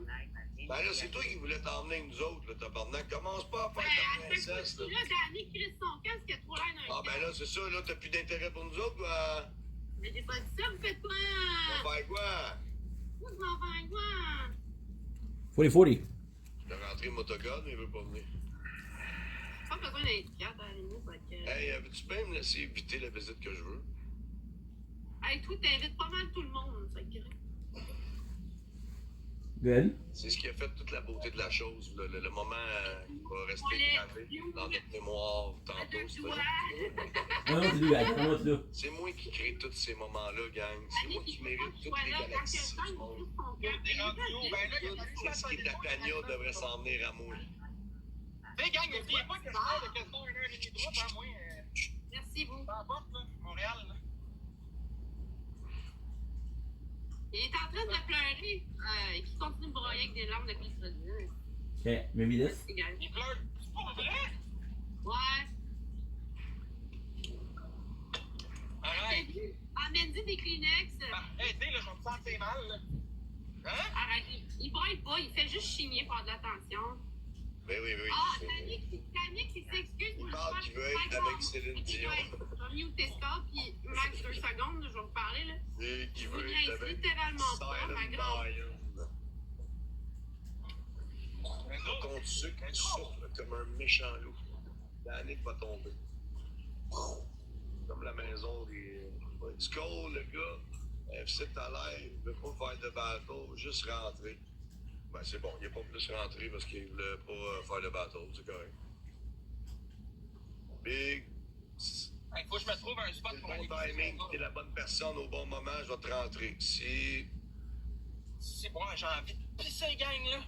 Ben là, c'est toi qui voulais t'emmener avec nous autres, là, tabarnak. Commence pas à faire ta princesse, là. Là, Danny crisse son casque, il a trop l'air d'un Ah, ben là, c'est ça, là, t'as plus d'intérêt pour nous autres, quoi. Mais j'ai pas dit ça, vous faites quoi? On va faire quoi? Vous m'en faites quoi? 40-40. Je vais rentrer motocode, mais il veut pas venir. Pas besoin d'être 4 à la limite, fait que... Hey, veux-tu bien me laisser éviter la visite que je veux? Hey, toi, t'invites pas mal tout le monde, fait que... Good. C'est ce qui a fait toute la beauté de la chose. Le moment qui va rester gravé dans notre mémoire tantôt. C'est moi qui crée tous ces moments-là, gang. C'est moi qui mérite toutes les galaxies du monde. Qu'est-ce qui est de la Tania devrait s'en venir à moi? Hey, gang, n'oubliez pas que je parle de quasiment 1h30 de route, hein, moi. Merci, vous. Peu importe, là, Montréal, là. Il est en train de pleurer. Qui continue de broyer avec des larmes depuis le produit. Okay, maybe this. Il pleure. C'est pas vrai? Ouais. Arrête. Amène-y des Kleenex. Hey, tu sais, là, je vais me sentir mal, là. Hein? Arrête. Il braille pas, il fait juste chigner pour de l'attention. Ben oui. Ah, Tannick qui s'excuse. Il parle qu'il veut être avec Céline Dion. Je vais mute tes scores, puis max 2 secondes, je vais vous parler, là. Et qui veut être avec littéralement pas, ma grande. Quand on sucre, tu souffles comme un méchant loup. Yannick va tomber. Comme la maison des... Skull, le gars, FC à l'air, il veut pas faire de bateau, juste rentrer. Ben c'est bon, il n'est pas plus rentré parce qu'il voulait pas faire de bateau, c'est correct. Big... Il faut que je me trouve un spot pour aller. Bon timing, t'es la bonne personne au bon moment, je vais te rentrer. Si... C'est bon, j'ai envie de pisser, gang, là.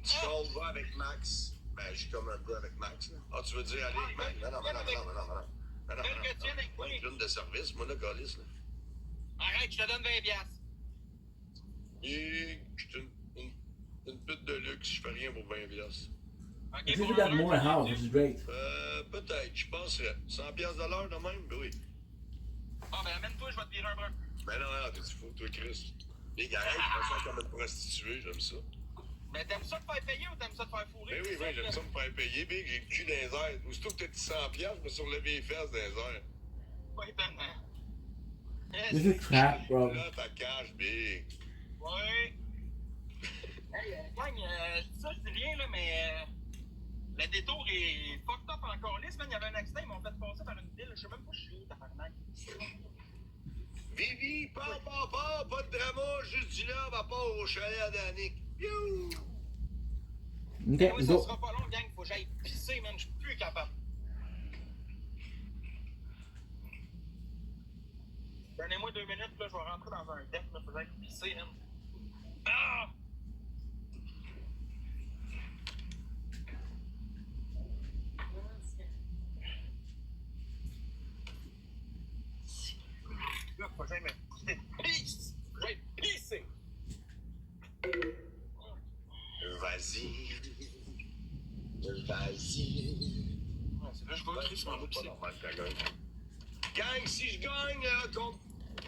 Skull va avec Max. Ben, j'ai comme un peu avec Max, là. Ah, tu veux dire aller avec Max? Non. Moi, une clown de service, moi, le calice, là. Arrête, je te donne 20 piastres. Et je suis une pute de luxe, je fais rien pour 20 piastres. I think you got more house, which is great. Peut-être, je penserais. 100 piastres de l'heure, de même? Ben oui. Ah, ben amène-toi, je vais te virer un brin. Ben non, t'es fou, toi, Chris. Les gars, je me sens comme une prostituée, j'aime ça. Mais t'aimes ça te faire payer ou t'aimes ça te faire fourrer? Ben oui, j'aime ça me faire payer, Big, j'ai le cul dans les airs. Aussitôt que t'as dit 100 piastres, je me suis relevé les fesses dans les airs. Oui, tellement. This is crap, bro. Là, ta cage, big. Ouais. Hey, gang, ça, je dis rien, là, mais le détour est fucked up encore lisse, man. Il y avait un accident, ils m'ont fait passer par une ville. Je sais même pas où je suis où, tabarnak. Vivi, pas de drama, juste du love à part au chalet à Danick. Piou! Ok, Oui, ça go. sera pas long, gang. Faut que j'aille pisser, man. Je suis plus capable. Donnez-moi 2 minutes, là. Je vais rentrer dans un deck, là. Faut que j'aille pisser, man. Ah! Là, faut que j'aille me pisser. Faut que j'aille pisser. Vas-y. C'est là, je vais écrire sur mon pisser. Gang, si je gagne,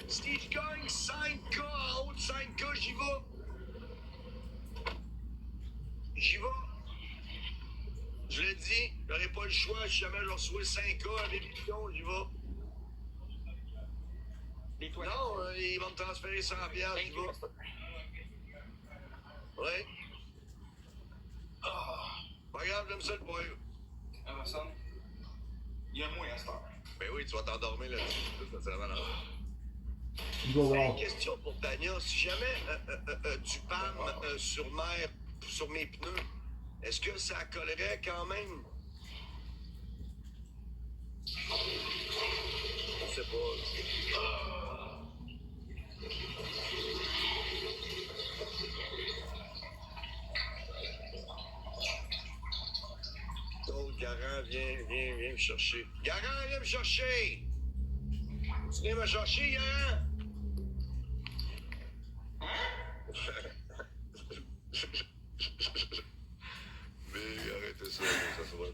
si je gagne 5K, en haut de 5K, j'y vais. J'y vais. Je l'ai dit, j'aurais pas le choix. Si jamais je reçois 5K à l'émission, j'y vais. Non, ils vont me transférer 100 piastres, j'y vais. Ouais. Pas grave, j'aime ça le boy. Ah, ça. Il y a moins à cette heure. Ben oui, tu vas t'endormir là-dessus. Ça serait malade. Go Une wow. question pour Tania. Si jamais tu palmes sur mes pneus, est-ce que ça collerait quand même? Je sais pas. Oh, Garant, viens me chercher. Garant, viens me chercher! Tu viens me chercher, Garant? Mais arrêtez ça se voit.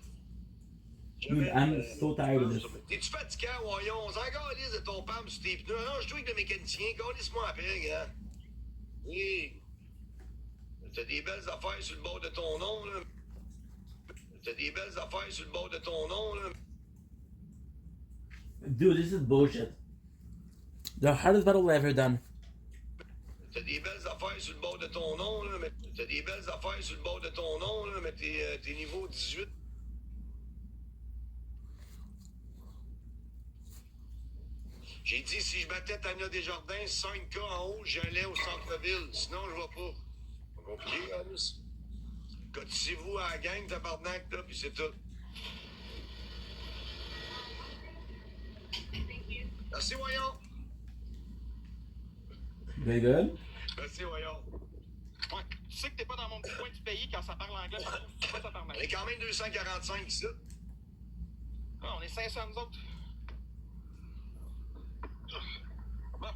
Dude, I'm so tired of this. T'es-tu fatiguant, voyons? On s'en calisse de ton pam sur tes pneus. Non, je dois avec le mécanicien. Calisse-moi après, gars. Oui. T'as des belles affaires sur le bord de ton nom, là. T'as des belles affaires sur le bord de ton nom, là. Dude, this is bullshit. The hardest battle I've ever done. T'as des belles affaires sur le bord de ton nom, là. Mais t'as des belles affaires sur le bord de ton nom, là. Mais t'es niveau 18. J'ai dit, si je battais Tania Desjardins, 5K en haut, j'allais au centre-ville. Sinon, je vais pas. C'est pas compliqué, Alice. Cotisez-vous à la gang, tabarnak, là, pis c'est tout. Merci, voyons. Very good. Merci, voyons. Ouais, tu sais que t'es pas dans mon petit coin du pays quand ça parle anglais, c'est pas ça parle. On est quand même 245 ici. Ah, on est 500 nous autres. Bon.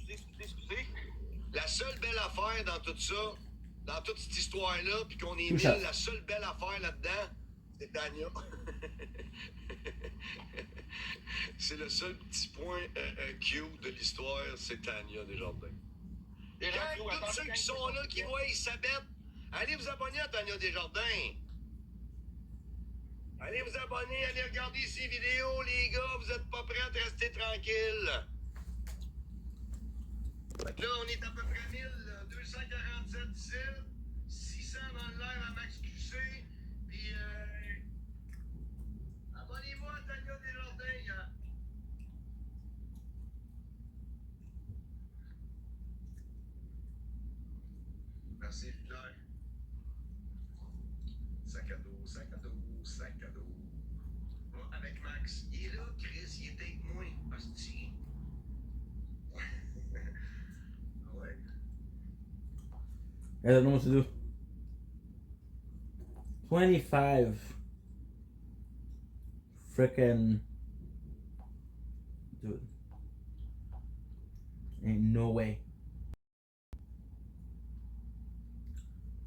Excusez. La seule belle affaire dans tout ça, dans toute cette histoire-là, puis qu'on est Tout mis, ça. la seule belle affaire là-dedans, c'est Tania. C'est le seul petit point cute de l'histoire, c'est Tania Desjardins. Gang, tous ceux qui sont là, qui voient Isabelle, allez vous abonner à Tania Desjardins. Allez vous abonner, allez regarder ces vidéos, les gars, vous êtes pas prêts à rester tranquilles. Fait que là, on est à peu près 1247 ici, 600 dans le live à Max QC, puis abonnez-vous à Tania Desjardins, hein. Merci, Pierre. Sac à dos, sac à dos, sac à dos. Bon, avec Max. Il est là, Chris, il est avec moi. Hostie. Ouais. I don't know what to do. 25. Frickin'. Dude. Ain't no way.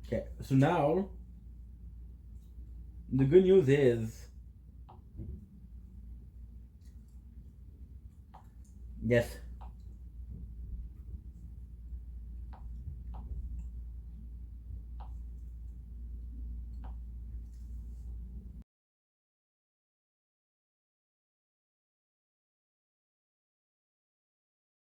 Okay, so now the good news is yes,